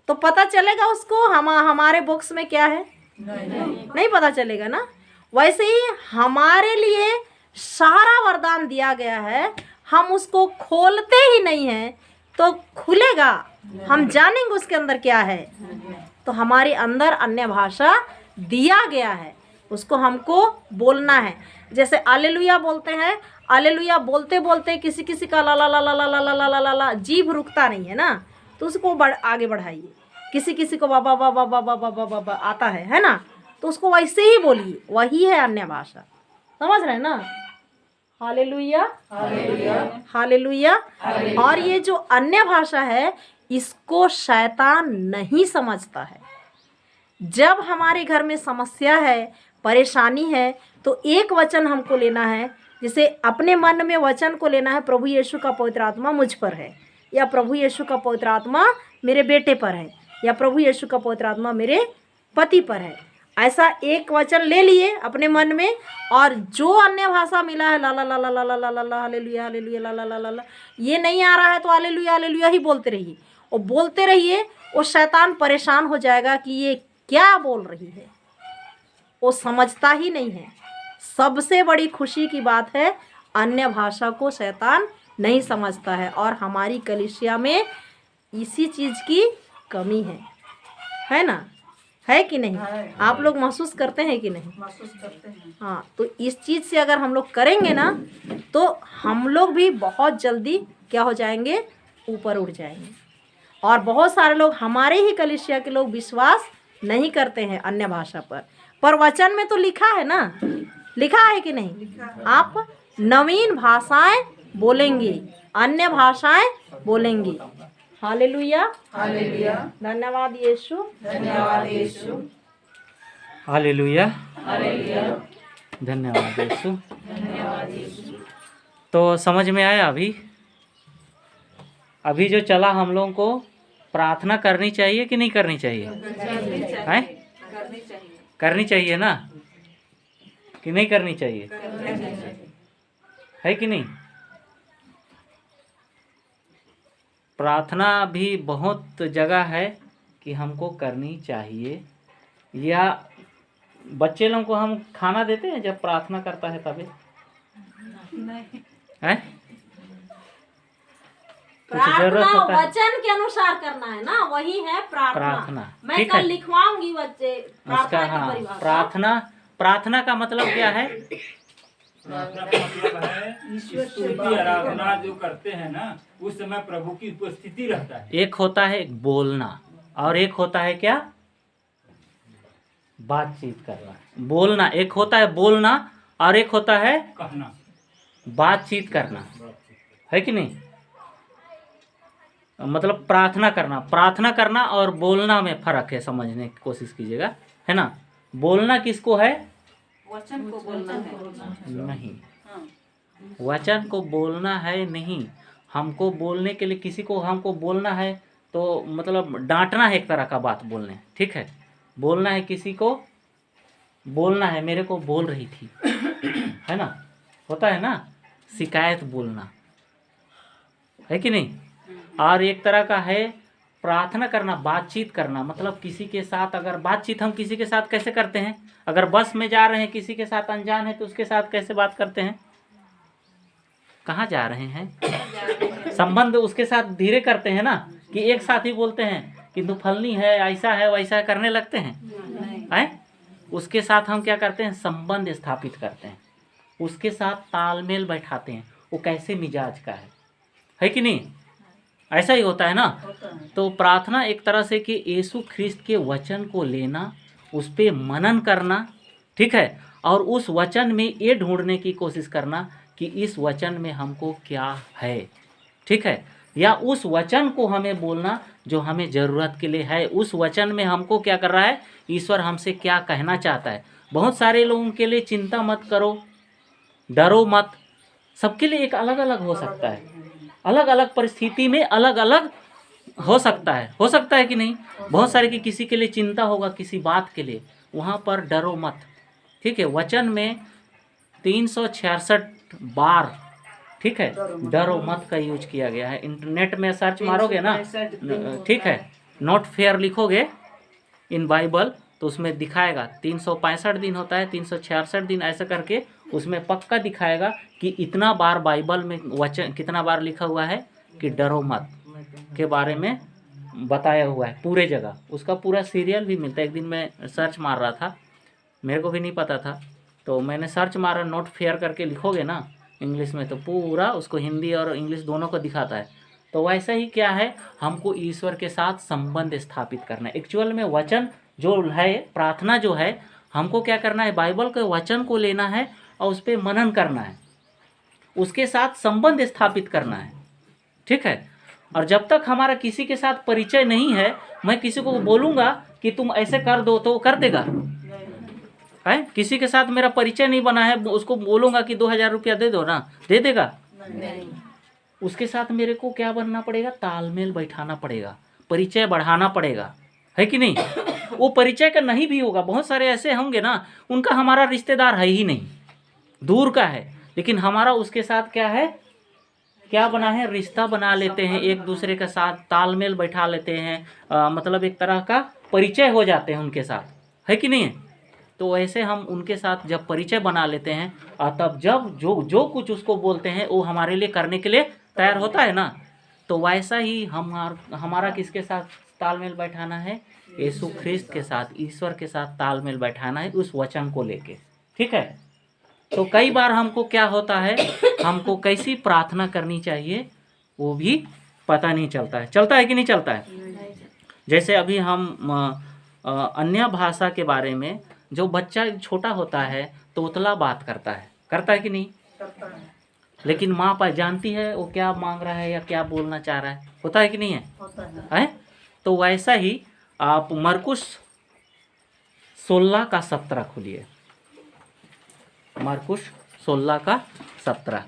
तो पता चलेगा उसको हमारे बॉक्स में क्या है? नहीं पता चलेगा ना। वैसे ही हमारे लिए सारा वरदान दिया गया है, हम उसको खोलते ही नहीं हैं तो खुलेगा, हम जानेंगे उसके अंदर क्या है। तो हमारे अंदर अन्य भाषा दिया गया है, उसको हमको बोलना है। जैसे हालेलुया बोलते हैं, हालेलुया बोलते बोलते किसी किसी का ला ला ला ला ला ला ला ला ला ला जीभ रुकता नहीं है ना, तो उसको आगे बढ़ाइए। किसी किसी को बाबा बाबा बाबा बाबा बाबा आता है ना, तो उसको वैसे ही बोलिए, वही है अन्य भाषा। समझ रहे हैं ना? Hallelujah hallelujah. और ये जो अन्य भाषा है इसको शैतान नहीं समझता है। जब हमारे घर में समस्या है, परेशानी है, तो एक वचन हमको लेना है। जैसे अपने मन में वचन को लेना है, प्रभु यीशु का पवित्र आत्मा मुझ पर है, या प्रभु यीशु का पवित्र आत्मा मेरे बेटे पर है, या प्रभु यीशु का पवित्र आत्मा मेरे पति पर है। ऐसा एक वचन ले लिए अपने मन में, और जो अन्य भाषा मिला है ला ला ला ला ला ला ला ला हालेलुया हालेलुया ला ला ला ला ला, ये नहीं आ रहा है तो हालेलुया हालेलुया ही बोलते रहिए। और बोलते रहिए, वो शैतान परेशान हो जाएगा कि ये क्या बोल रही है, वो समझता ही नहीं है। सबसे बड़ी खुशी की बात है अन्य भाषा को शैतान नहीं समझता है, और हमारी कलीसिया में इसी चीज़ की कमी है ना? है कि नहीं? आप लोग महसूस करते हैं कि नहीं? महसूस करते हैं। हाँ, तो इस चीज़ से अगर हम लोग करेंगे ना, तो हम लोग भी बहुत जल्दी क्या हो जाएंगे, ऊपर उठ जाएंगे। और बहुत सारे लोग, हमारे ही कलीसिया के लोग विश्वास नहीं करते हैं अन्य भाषा पर वचन में तो लिखा है ना, लिखा है कि नहीं? आप नवीन भाषाएं बोलेंगे, अन्य भाषाएं बोलेंगे। Hallelujah hallelujah. धन्यवाद यीशु, धन्यवाद यीशु। हालेलुया धन्यवाद यीशु। तो समझ में आया? अभी जो चला, हम लोगों को प्रार्थना करनी चाहिए कि नहीं करनी चाहिए? हैं? करनी चाहिए ना, कि नहीं करनी चाहिए? है कि नहीं? प्रार्थना भी बहुत जगह है कि हमको करनी चाहिए। या बच्चे लोगों को हम खाना देते हैं जब प्रार्थना करता है तभी? हैं? कुछ जरूरत प्रार्थना होता है? वचन के अनुसार करना है ना, वही है प्रार्थना। मैं ठीक कल है। लिखवाऊंगी बच्चे उसका प्रार्थना की हाँ, परिभाषा। प्रार्थना का मतलब क्या है? प्रार्थना का मतलब है स्तुति आराधना जो करते हैं ना, उस समय प्रभु की उपस्थिति रहता है। एक होता है बोलना, और एक होता है क्या? बातचीत करना। बोलना एक होता है बोलना, और एक होता है कहना, बातचीत करना, है कि नहीं? मतलब प्रार्थना करना और बोलना में फर्क है, समझने की कोशिश कीजिएगा, है ना? बोलना किसको है? वचन को बोलना है। नहीं, हाँ। वचन को बोलना है नहीं। हमको बोलने के लिए, किसी को हमको बोलना है तो मतलब डांटना है, एक तरह का बात बोलने, ठीक है? बोलना है, किसी को बोलना है, मेरे को बोल रही थी, है ना? होता है ना, शिकायत बोलना, है कि नहीं? और एक तरह का है प्रार्थना करना, बातचीत करना। मतलब किसी के साथ अगर बातचीत, हम किसी के साथ कैसे करते हैं? अगर बस में जा रहे हैं, किसी के साथ अनजान है, तो उसके साथ कैसे बात करते हैं? कहाँ जा रहे हैं? संबंध उसके साथ धीरे करते हैं ना, कि एक साथ ही बोलते हैं कि तू फलनी है, ऐसा है, वैसा है, करने लगते हैं। उसके साथ हम क्या करते हैं? संबंध स्थापित करते हैं, उसके साथ तालमेल बैठाते हैं, वो कैसे मिजाज का है कि नहीं? ऐसा ही होता है ना। तो प्रार्थना एक तरह से कि यीशु ख्रिस्त के वचन को लेना, उस पर मनन करना, ठीक है? और उस वचन में ये ढूंढने की कोशिश करना कि इस वचन में हमको क्या है, ठीक है? या उस वचन को हमें बोलना जो हमें ज़रूरत के लिए है। उस वचन में हमको क्या कर रहा है, ईश्वर हमसे क्या कहना चाहता है। बहुत सारे लोगों के लिए चिंता मत करो, डरो मत, सबके लिए एक अलग अलग हो सकता है, अलग अलग परिस्थिति में अलग अलग हो सकता है कि नहीं? बहुत सारे की किसी के लिए चिंता होगा किसी बात के लिए, वहाँ पर डरो मत, ठीक है? वचन में 366 बार, ठीक है, डरो मत का यूज किया गया है। इंटरनेट में सर्च मारोगे ना, ठीक है, नॉट फेयर लिखोगे इन बाइबल, तो उसमें दिखाएगा 365 दिन होता है, 366 दिन, ऐसा करके उसमें पक्का दिखाएगा कि इतना बार बाइबल में वचन कितना बार लिखा हुआ है कि डरो मत के बारे में बताया हुआ है पूरे जगह। उसका पूरा सीरियल भी मिलता है। एक दिन मैं सर्च मार रहा था मेरे को भी नहीं पता था, तो मैंने सर्च मारा, नोट फेयर करके लिखोगे ना इंग्लिश में तो पूरा उसको हिंदी और इंग्लिश दोनों को दिखाता है। तो वैसा ही क्या है, हमको ईश्वर के साथ संबंध स्थापित करना है। एक्चुअल में वचन जो है, प्रार्थना जो है, हमको क्या करना है, बाइबल के वचन को लेना है और उस पर मनन करना है, उसके साथ संबंध स्थापित करना है, ठीक है। और जब तक हमारा किसी के साथ परिचय नहीं है, मैं किसी को बोलूँगा कि तुम ऐसे कर दो तो वो कर देगा है? किसी के साथ मेरा परिचय नहीं बना है, उसको बोलूँगा कि 2000 रुपया दे दो ना, दे देगा? उसके साथ मेरे को क्या बनना पड़ेगा, तालमेल बैठाना पड़ेगा, परिचय बढ़ाना पड़ेगा, है कि नहीं? वो परिचय का नहीं भी होगा, बहुत सारे ऐसे होंगे ना, उनका हमारा रिश्तेदार है ही नहीं, दूर का है, लेकिन हमारा उसके साथ क्या है, क्या बना है, रिश्ता बना लेते हैं, एक दूसरे के साथ तालमेल बैठा लेते हैं, मतलब एक तरह का परिचय हो जाते हैं उनके साथ, है कि नहीं है? तो ऐसे हम उनके साथ जब परिचय बना लेते हैं और तब जब जो कुछ उसको बोलते हैं वो हमारे लिए करने के लिए तैयार होता है ना, तो वैसा ही हमारा किसके साथ तालमेल बैठाना है, यीशु ख्रिस्त के साथ, ईश्वर के साथ तालमेल बैठाना है उस वचन को लेके, ठीक है। तो कई बार हमको क्या होता है, हमको कैसी प्रार्थना करनी चाहिए वो भी पता नहीं चलता है। चलता है कि नहीं चलता है? जैसे अभी हम अन्य भाषा के बारे में, जो बच्चा छोटा होता है तो उतला बात करता है कि नहीं? लेकिन माँ पास जानती है वो क्या मांग रहा है या क्या बोलना चाह रहा है, होता है कि नहीं है? है? तो वैसा ही आप मरकुस 16:17 खोलिए, मरकुस 16:17।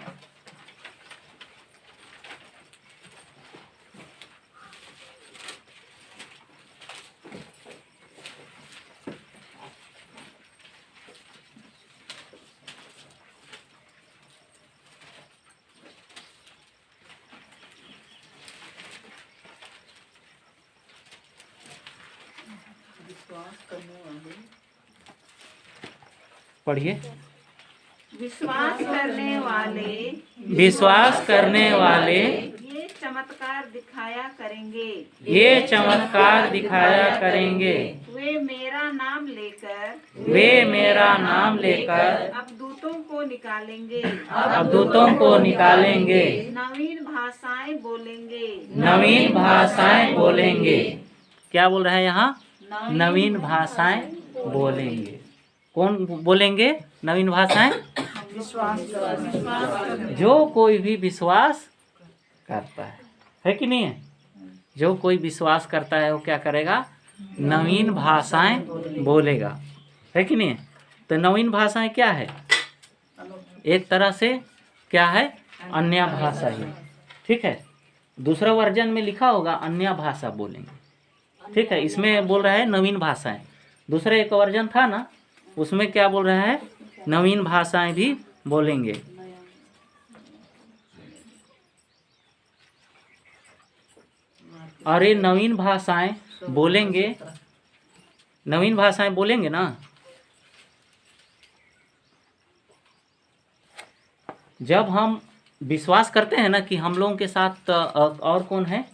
पढ़िए। विश्वास करने वाले ये चमत्कार दिखाया करेंगे, वे मेरा नाम लेकर अब दूतों को निकालेंगे, नवीन भाषाएं बोलेंगे। क्या बोल रहा है यहाँ? नवीन भाषाएं बोलेंगे। कौन बोलेंगे नवीन भाषाएं? जो कोई भी विश्वास करता है कि नहीं है? जो कोई विश्वास करता है वो क्या करेगा? नवीन भाषाएं बोलेगा, है कि नहीं? तो नवीन भाषाएं क्या है? एक तरह से क्या है? अन्य भाषा ही, ठीक है। दूसरा वर्जन में लिखा होगा अन्य भाषा बोलेंगे, ठीक है। इसमें बोल रहा है नवीन भाषाएं। दूसरा एक वर्जन था ना, उसमें क्या बोल रहा है? नवीन भाषाएं भी बोलेंगे। और ये नवीन भाषाएं बोलेंगे ना, जब हम विश्वास करते हैं ना कि हम लोगों के साथ और कौन है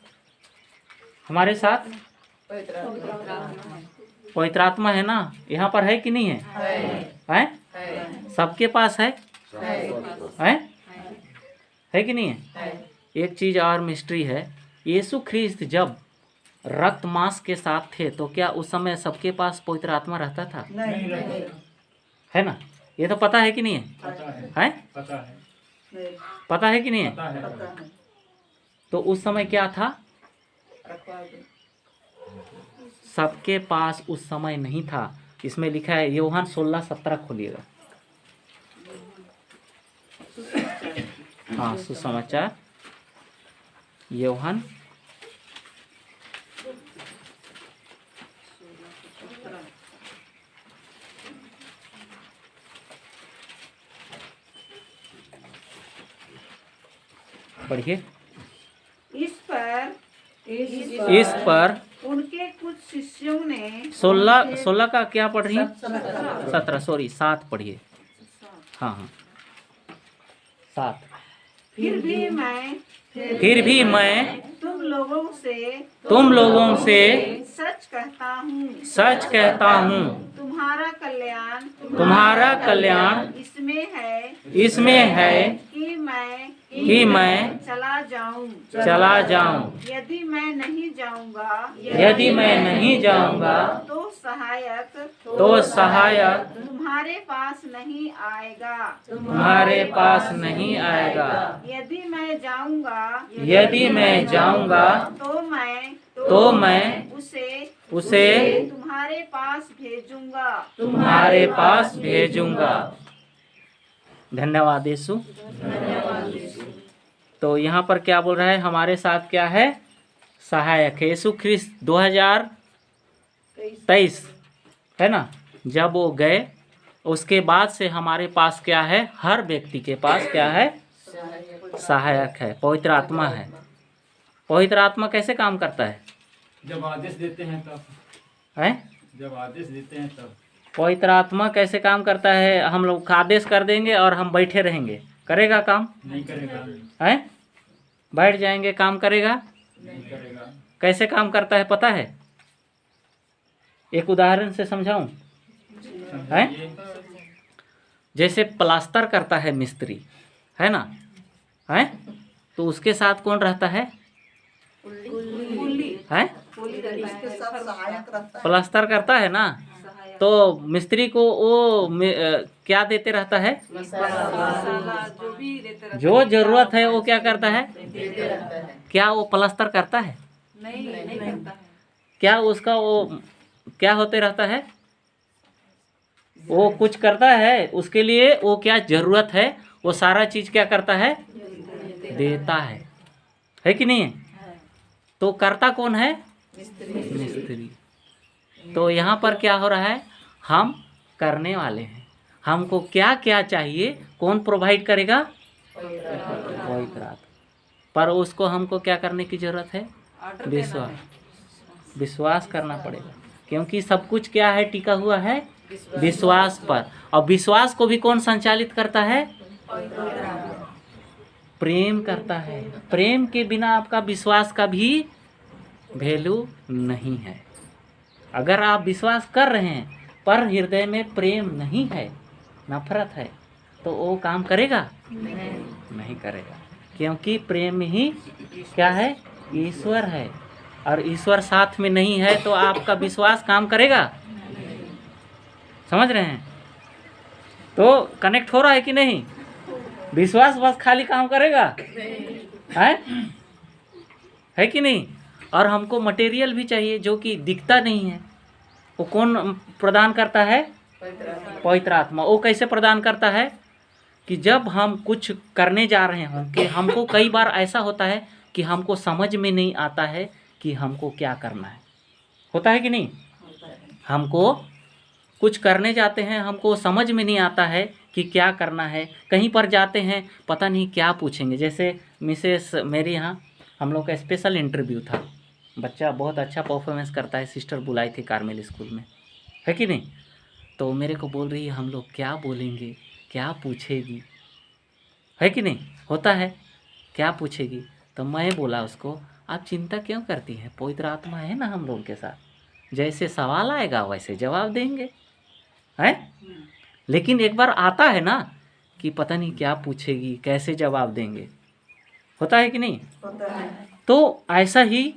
हमारे साथ? पवित्र आत्मा है ना, यहाँ पर है कि नहीं है? सबके पास है कि नहीं है? एक चीज और मिस्ट्री है, यीशु ख्रिस्त जब रक्त मांस के साथ थे तो क्या उस समय सबके पास पवित्र आत्मा रहता था? है ना? ये तो पता है कि नहीं है? पता है कि नहीं है? तो उस समय क्या था? सबके पास उस समय नहीं था। इसमें लिखा है यूहन्ना 16:17 खोलिएगा। हाँ, सुसमाचार यूहन्ना 16 पढ़िए। इस पर उनके कुछ शिष्यों ने 16 का क्या पढ़ रही? 7 पढ़िए। हाँ 7। फिर भी मैं तुम लोगों से सच कहता हूँ, तुम्हारा कल्याण तुम्हारा कल्याण इसमें है कि मैं चला जाऊं। यदि मैं नहीं जाऊंगा तो सहायक तुम्हारे पास नहीं आएगा। यदि मैं जाऊंगा तो मैं उसे तुम्हारे पास भेजूंगा। धन्यवाद यीशु। तो यहाँ पर क्या बोल रहा है? हमारे साथ क्या है? सहायक है। यीशु ख्रिस्त 2023 है ना, जब वो गए उसके बाद से हमारे पास क्या है? हर व्यक्ति के पास क्या है? सहायक है, पवित्र आत्मा है। पवित्र आत्मा कैसे काम करता है? जब आदेश देते हैं तब। हैं? जब आदेश देते हैं तब। पवित्र आत्मा कैसे काम करता है? हम लोग आदेश कर देंगे और हम बैठे रहेंगे, करेगा काम? नहीं करेगा। हैं? बैठ जाएंगे, काम करेगा? नहीं करेगा। कैसे काम करता है पता है? एक उदाहरण से समझाऊं? हैं? जैसे प्लास्टर करता है मिस्त्री, है ना? हैं? तो उसके साथ कौन रहता है? हैं? उसके साथ सहायक रहता है। प्लास्टर करता है ना, तो मिस्त्री को वो क्या देते रहता है? जो जरूरत है वो क्या करता है? क्या वो प्लास्टर करता है? नहीं करता है। क्या उसका वो क्या होते रहता है? वो कुछ करता है उसके लिए, वो क्या जरूरत है वो सारा चीज क्या करता है? देता है कि नहीं? तो करता कौन है? मिस्त्री। तो यहाँ पर क्या हो रहा है? हम करने वाले हैं। हमको क्या क्या चाहिए कौन प्रोवाइड करेगा? पवित्र आत्मा। पर उसको हमको क्या करने की जरूरत है? विश्वास करना पड़ेगा, क्योंकि सब कुछ क्या है? टिका हुआ है विश्वास पर। और विश्वास को भी कौन संचालित करता है? प्रेम करता है। प्रेम के बिना आपका विश्वास का भी वैल्यू नहीं है। अगर आप विश्वास कर रहे हैं पर हृदय में प्रेम नहीं है, नफरत है, तो वो काम करेगा? नहीं करेगा, क्योंकि प्रेम ही क्या है? ईश्वर है। और ईश्वर साथ में नहीं है तो आपका विश्वास काम करेगा? समझ रहे हैं? तो कनेक्ट हो रहा है कि नहीं? विश्वास बस खाली काम करेगा है कि नहीं? और हमको मटेरियल भी चाहिए जो कि दिखता नहीं है। वो कौन प्रदान करता है? पवित्र आत्मा। वो कैसे प्रदान करता है? कि जब हम कुछ करने जा रहे हैं कि हमको कई बार ऐसा होता है कि हमको समझ में नहीं आता है कि हमको क्या करना है। होता है कि नहीं? हमको कुछ करने जाते हैं, हमको समझ में नहीं आता है कि क्या करना है। कहीं पर जाते हैं, पता नहीं क्या पूछेंगे। जैसे मिसेस मेरे यहाँ हम लोग का स्पेशल इंटरव्यू था। बच्चा बहुत अच्छा परफॉर्मेंस करता है, सिस्टर बुलाई थी कार्मेल स्कूल में, है कि नहीं? तो मेरे को बोल रही है हम लोग क्या बोलेंगे, क्या पूछेगी, है कि नहीं? होता है क्या पूछेगी। तो मैं बोला उसको, आप चिंता क्यों करती हैं? पवित्र आत्मा है ना हम लोग के साथ। जैसे सवाल आएगा वैसे जवाब देंगे, है? लेकिन एक बार आता है ना कि पता नहीं क्या पूछेगी, कैसे जवाब देंगे। होता है कि नहीं? होता है। तो ऐसा ही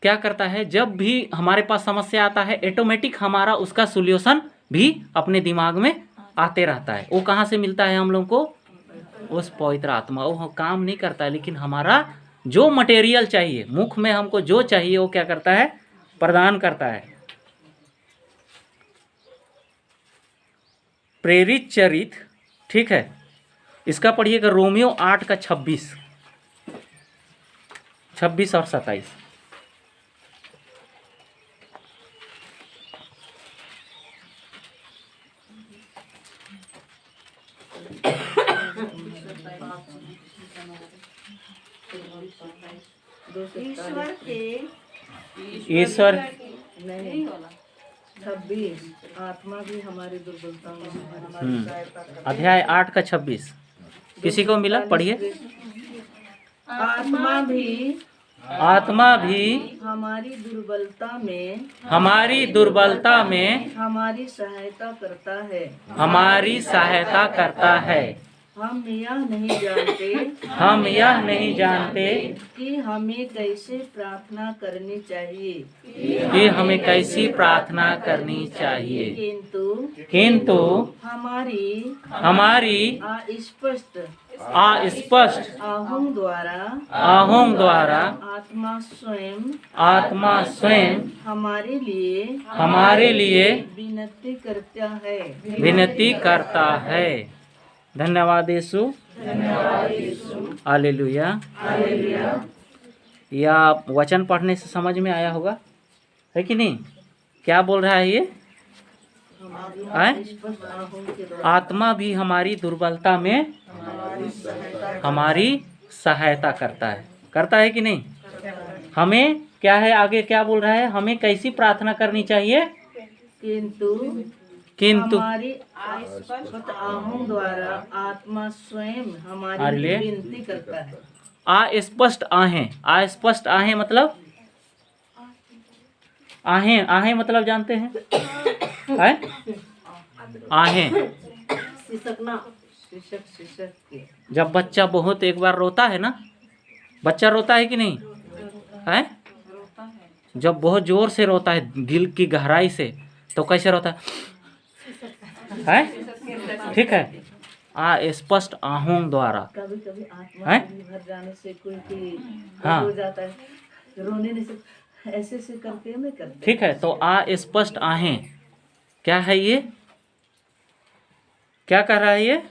क्या करता है, जब भी हमारे पास समस्या आता है ऑटोमेटिक हमारा उसका सॉल्यूशन भी अपने दिमाग में आते रहता है। वो कहाँ से मिलता है हम लोग को? उस पवित्र आत्मा। वो काम नहीं करता है, लेकिन हमारा जो मटेरियल चाहिए, मुख में हमको जो चाहिए वो क्या करता है? प्रदान करता है। प्रेरित चरित्र, ठीक है, इसका पढ़िएगा रोमियो 8 का 26 और 27। ईश्वर नहीं 26 आत्मा भी हमारी दुर्बलताओं में हमारी सहायता करता है। अध्याय 8 का 26 किसी को मिला? पढ़िए। आत्मा भी आत्मा भी हमारी दुर्बलता में हमारी सहायता करता है। हमारी सहायता करता है। हम यह नहीं जानते कि हमें कैसे प्रार्थना करनी चाहिए, किंतु हमारी अस्पष्ट आहों द्वारा आत्मा स्वयं हमारे लिए विनती करता है। धन्यवाद यीशु। हालेलुया। या वचन पढ़ने से समझ में आया होगा, है कि नहीं? क्या बोल रहा है ये? आत्मा भी हमारी दुर्बलता में हमारी सहायता करता है कि नहीं? हमें क्या है, आगे क्या बोल रहा है? हमें कैसी प्रार्थना करनी चाहिए? किंतु हमारी अस्पष्ट आहों द्वारा आत्मा स्वयं हमारी लिए विनती करता है। अस्पष्ट आहें मतलब आहें मतलब जानते हैं? आहें जब बच्चा बहुत एक बार रोता है ना, बच्चा रोता है कि नहीं है? जब बहुत जोर से रोता है, दिल की गहराई से, तो कैसे रोता है? ठीक है। स्पष्ट आहों द्वारा कभी कभी आत्मा भर जाने से कोई हाँ हो जाता है, रोने नहीं से ऐसे से करके में करते। ठीक है। तो स्पष्ट आहें क्या है? ये क्या कर रहा है? ये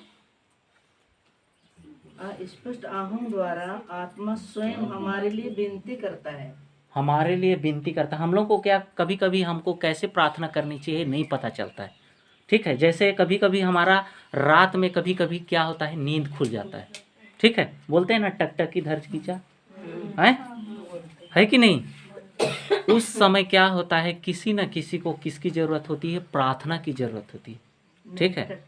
स्पष्ट आहों द्वारा आत्मा स्वयं हमारे लिए विनती करता है। हमारे लिए विनती करता है। हम लोग को क्या कभी कभी हमको कैसे प्रार्थना करनी चाहिए नहीं पता चलता है। ठीक है। जैसे कभी कभी हमारा रात में कभी कभी क्या होता है, नींद खुल जाता है। ठीक है। बोलते हैं ना, टक टक की धर्ज खींचा है कि नहीं? उस समय क्या होता है, किसी न किसी को किसकी जरूरत होती है? प्रार्थना की जरूरत होती है। ठीक है।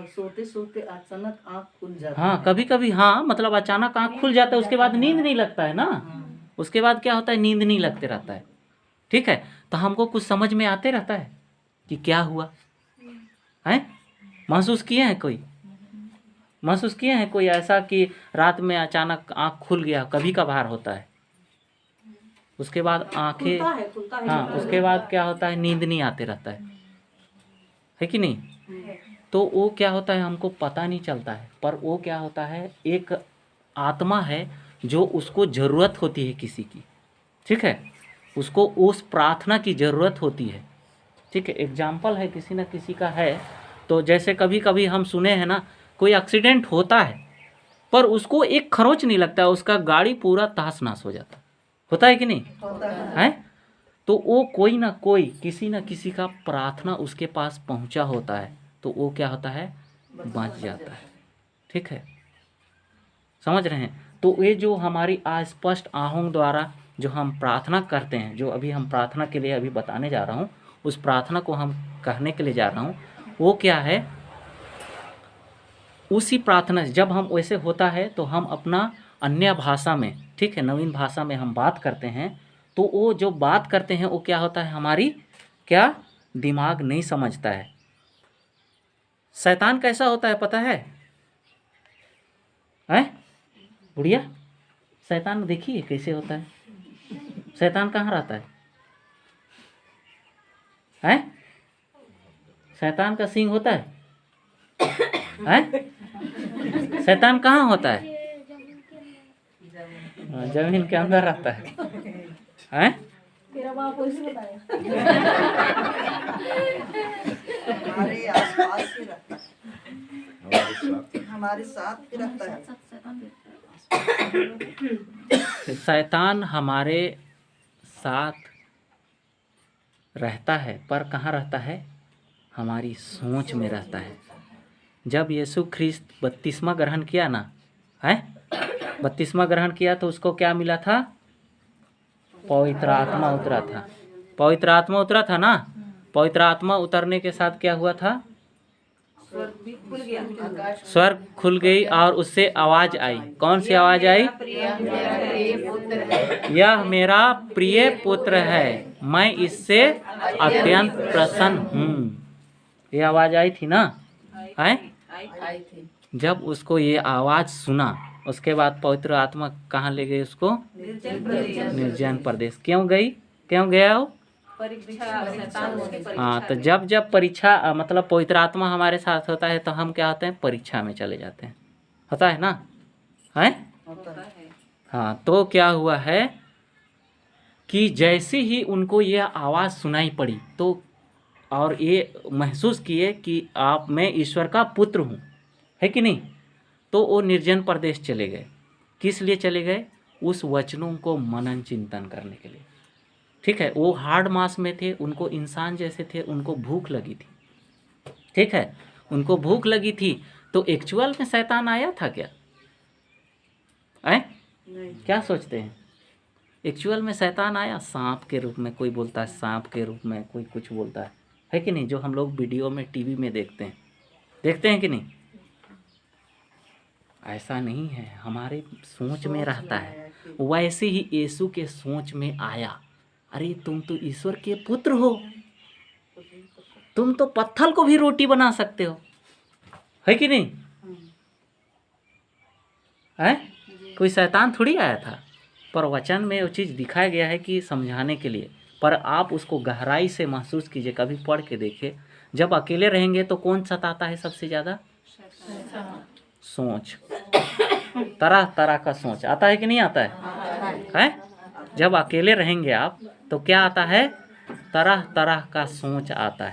सोते सोते अचानक आँख खुल जाता हाँ, कभी कभी हाँ, मतलब अचानक आँख खुल जाता है, उसके बाद नींद नहीं लगता है ना। उसके बाद क्या होता है, नींद नहीं लगते रहता है। ठीक है। तो हमको कुछ समझ में आते रहता है कि क्या हुआ है। महसूस किए हैं कोई ऐसा कि रात में अचानक आँख खुल गया? कभी कभार होता है। उसके बाद आँखें हाँ, उसके बाद क्या होता है, नींद नहीं आते रहता है कि नहीं? तो वो क्या होता है, हमको पता नहीं चलता है। पर वो क्या होता है, एक आत्मा है जो उसको ज़रूरत होती है किसी की। ठीक है। उसको उस प्रार्थना की ज़रूरत होती है। ठीक है। एग्जाम्पल है, किसी न किसी का है। तो जैसे कभी कभी हम सुने हैं ना, कोई एक्सीडेंट होता है पर उसको एक खरोच नहीं लगता है, उसका गाड़ी पूरा तहस नहस हो जाता होता है कि नहीं? होता है। तो वो कोई ना कोई किसी न किसी का प्रार्थना उसके पास पहुंचा होता है, तो वो क्या होता है, बच जाता है। ठीक है। समझ रहे हैं? तो ये जो हमारी अस्पष्ट आहों द्वारा जो हम प्रार्थना करते हैं, जो अभी हम प्रार्थना के लिए अभी बताने जा रहा हूँ, उस प्रार्थना को हम कहने के लिए जा रहा हूँ, वो क्या है, उसी प्रार्थना जब हम वैसे होता है तो हम अपना अन्य भाषा में, ठीक है, नवीन भाषा में हम बात करते हैं, तो वो जो बात करते हैं वो क्या होता है, हमारी क्या दिमाग नहीं समझता है। शैतान कैसा होता है पता है? बुढ़िया, शैतान देखिए कैसे होता है। शैतान कहाँ रहता है? शैतान का सींग होता है? शैतान कहाँ होता है? जमीन के अंदर रहता है। तेरा बाप वैसे बताया। हमारे आसपास ही रहता है, हमारे साथ ही रहता है। शैतान हमारे साथ रहता है, पर कहाँ रहता है? हमारी सोच में रहता है। जब यीशु ख्रिस्त बपतिस्मा ग्रहण किया ना, बपतिस्मा ग्रहण किया तो उसको क्या मिला था? पवित्र आत्मा उतरा था। पवित्र आत्मा उतरा था ना। पवित्र आत्मा उतरने के साथ क्या हुआ था? स्वर्ग खुल गई और उससे आवाज आई। कौन सी आवाज आई? यह मेरा प्रिय पुत्र है, मैं इससे अत्यंत प्रसन्न हूँ। ये आवाज आई थी ना? है? जब उसको ये आवाज सुना, उसके बाद पवित्र आत्मा कहाँ ले गई उसको? निर्जन प्रदेश। क्यों गई? क्यों गया वो? हाँ, तो जब जब परीक्षा मतलब पवित्र आत्मा हमारे साथ होता है तो हम क्या होते हैं? परीक्षा में चले जाते हैं। होता है ना? है? हाँ, तो क्या हुआ है कि जैसे ही उनको यह आवाज़ सुनाई पड़ी तो और ये महसूस किए कि मैं ईश्वर का पुत्र हूँ, है कि नहीं? तो वो निर्जन प्रदेश चले गए। किस लिए चले गए? उस वचनों को मनन चिंतन करने के लिए। ठीक है, वो हार्ड मास में थे, उनको इंसान जैसे थे, उनको भूख लगी थी। ठीक है, उनको भूख लगी थी। तो एक्चुअल में शैतान आया था क्या? क्या सोचते हैं? एक्चुअल में शैतान आया सांप के रूप में, कोई बोलता है सांप के रूप में, कोई कुछ बोलता है कि नहीं? जो हम लोग वीडियो में टीवी में देखते हैं कि नहीं? ऐसा नहीं है, हमारे सोच में रहता है। वैसे ही यीशु के सोच में आया, अरे तुम तो ईश्वर के पुत्र हो, तुम तो पत्थर को भी रोटी बना सकते हो, है कि नहीं? है? कोई शैतान थोड़ी आया था, पर वचन में वो चीज़ दिखाया गया है कि समझाने के लिए। पर आप उसको गहराई से महसूस कीजिए, कभी पढ़ के देखिए। जब अकेले रहेंगे तो कौन सताता है सबसे ज़्यादा? सोच, तरह तरह का सोच आता है कि नहीं आता है? जब अकेले रहेंगे आप तो क्या आता है? तरह तरह का सोच आता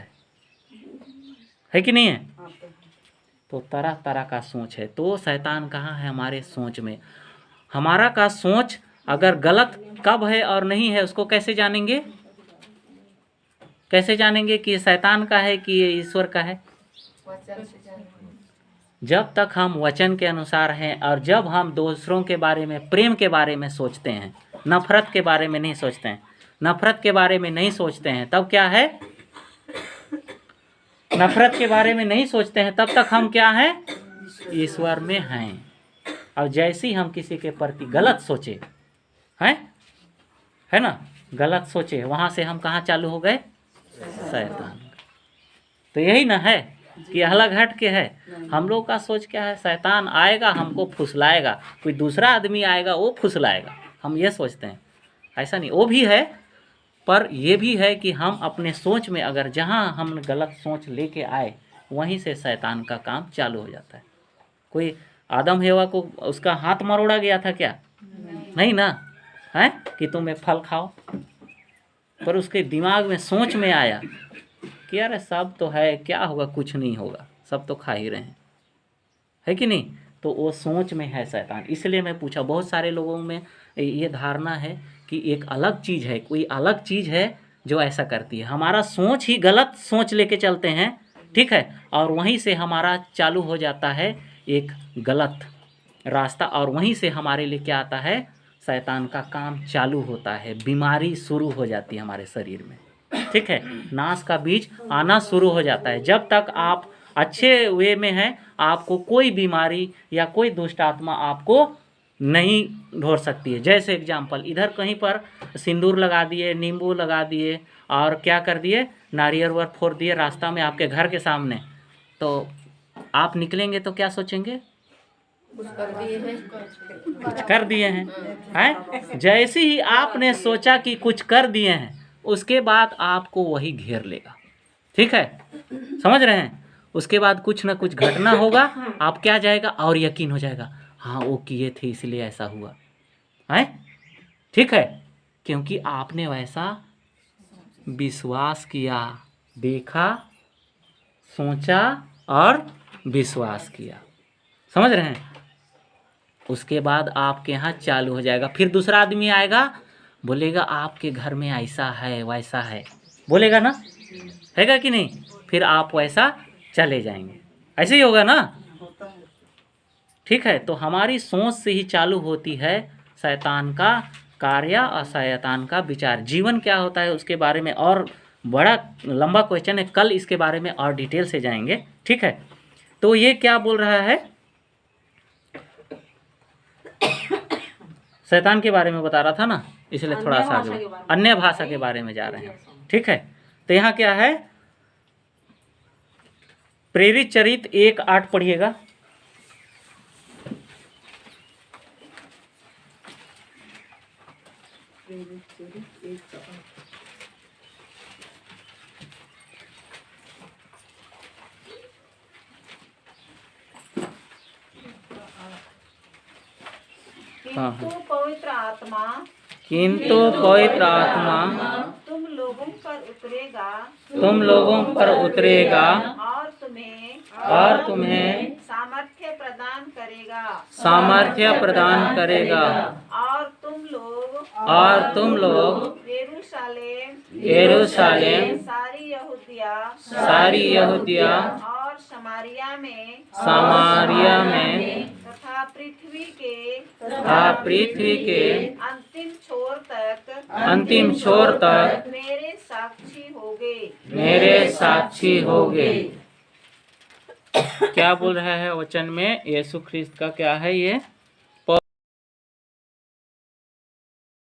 है कि नहीं है? तो तरह तरह का सोच है। तो शैतान कहाँ है? हमारे सोच में। हमारा का सोच अगर गलत कब है और नहीं है, उसको कैसे जानेंगे? कैसे जानेंगे कि ये शैतान का है कि ये ईश्वर का है? जब तक हम वचन के अनुसार हैं और जब हम दूसरों के बारे में, प्रेम के बारे में सोचते हैं, नफरत के बारे में नहीं सोचते हैं, नफरत के बारे में नहीं सोचते हैं, तब क्या है? नफरत के बारे में नहीं सोचते हैं, तब तक हम क्या हैं? ईश्वर में हैं। और जैसे ही हम किसी के प्रति गलत सोचे, है ना, गलत सोचे, वहाँ से हम कहाँ चालू हो गए? शैतान। तो यही ना है कि अलग हट के है। हम लोग का सोच क्या है? शैतान आएगा हमको फुसलाएगा, कोई दूसरा आदमी आएगा वो फुसलाएगा, हम ये सोचते हैं। ऐसा नहीं, वो भी है, पर ये भी है कि हम अपने सोच में अगर जहाँ हम गलत सोच लेके आए वहीं से शैतान का काम चालू हो जाता है। कोई आदम हवा को उसका हाथ मरोड़ा गया था क्या? नहीं ना, है कि तुम एक फल खाओ, पर उसके दिमाग में सोच में आया कि यार सब तो है, क्या होगा, कुछ नहीं होगा, सब तो खा ही रहे हैं, है कि नहीं? तो वो सोच में है शैतान। इसलिए मैं पूछा, बहुत सारे लोगों में ये धारणा है कि एक अलग चीज़ है, कोई अलग चीज़ है जो ऐसा करती है। हमारा सोच ही गलत सोच लेके चलते हैं, ठीक है, और वहीं से हमारा चालू हो जाता है एक गलत रास्ता, और वहीं से हमारे लिए क्या आता है? शैतान का काम चालू होता है, बीमारी शुरू हो जाती है हमारे शरीर में, ठीक है, नाश का बीज आना शुरू हो जाता है। जब तक आप अच्छे वे में हैं, आपको कोई बीमारी या कोई दुष्ट आत्मा आपको नहीं ढोर सकती है। जैसे एग्जाम्पल, इधर कहीं पर सिंदूर लगा दिए, नींबू लगा दिए और क्या कर दिए, नारियल वर फोड़ दिए रास्ता में आपके घर के सामने, तो आप निकलेंगे तो क्या सोचेंगे? कुछ कर दिए हैं। जैसे ही आपने सोचा कि कुछ कर दिए हैं, उसके बाद आपको वही घेर लेगा, ठीक है, समझ रहे हैं? उसके बाद कुछ ना कुछ घटना होगा, आप क्या जाएगा और यकीन हो जाएगा, हाँ वो किए थे इसलिए ऐसा हुआ है, ठीक है, क्योंकि आपने वैसा विश्वास किया, देखा, सोचा और विश्वास किया, समझ रहे हैं? उसके बाद आपके यहाँ चालू हो जाएगा। फिर दूसरा आदमी आएगा, बोलेगा आपके घर में ऐसा है वैसा है, बोलेगा ना, हैगा कि नहीं? फिर आप वैसा चले जाएंगे, ऐसे ही होगा ना, ठीक है। तो हमारी सोच से ही चालू होती है शैतान का कार्य और शैतान का विचार। जीवन क्या होता है उसके बारे में और बड़ा लंबा क्वेश्चन है, कल इसके बारे में और डिटेल से जाएंगे, ठीक है। तो ये क्या बोल रहा है? शैतान के बारे में बता रहा था ना, इसलिए थोड़ा सा आगे अन्य भाषा के बारे में जा रहे हैं। ठीक है, तो यहाँ क्या है? प्रेरित चरित 1:8 पढ़िएगा। किंतु पवित्र आत्मा किंतु पवित्र आत्मा तुम लोगों पर उतरेगा तुम लोगों पर उतरेगा और तुम्हें सामर्थ्य प्रदान करेगा और तुम लोग यरूशलेम सारी यहूदिया और समारिया में तथा पृथ्वी के अंतिम छोर तक मेरे साक्षी होगे। क्या बोल रहा है वचन में? यीशु ख्रिस्त का क्या है ये?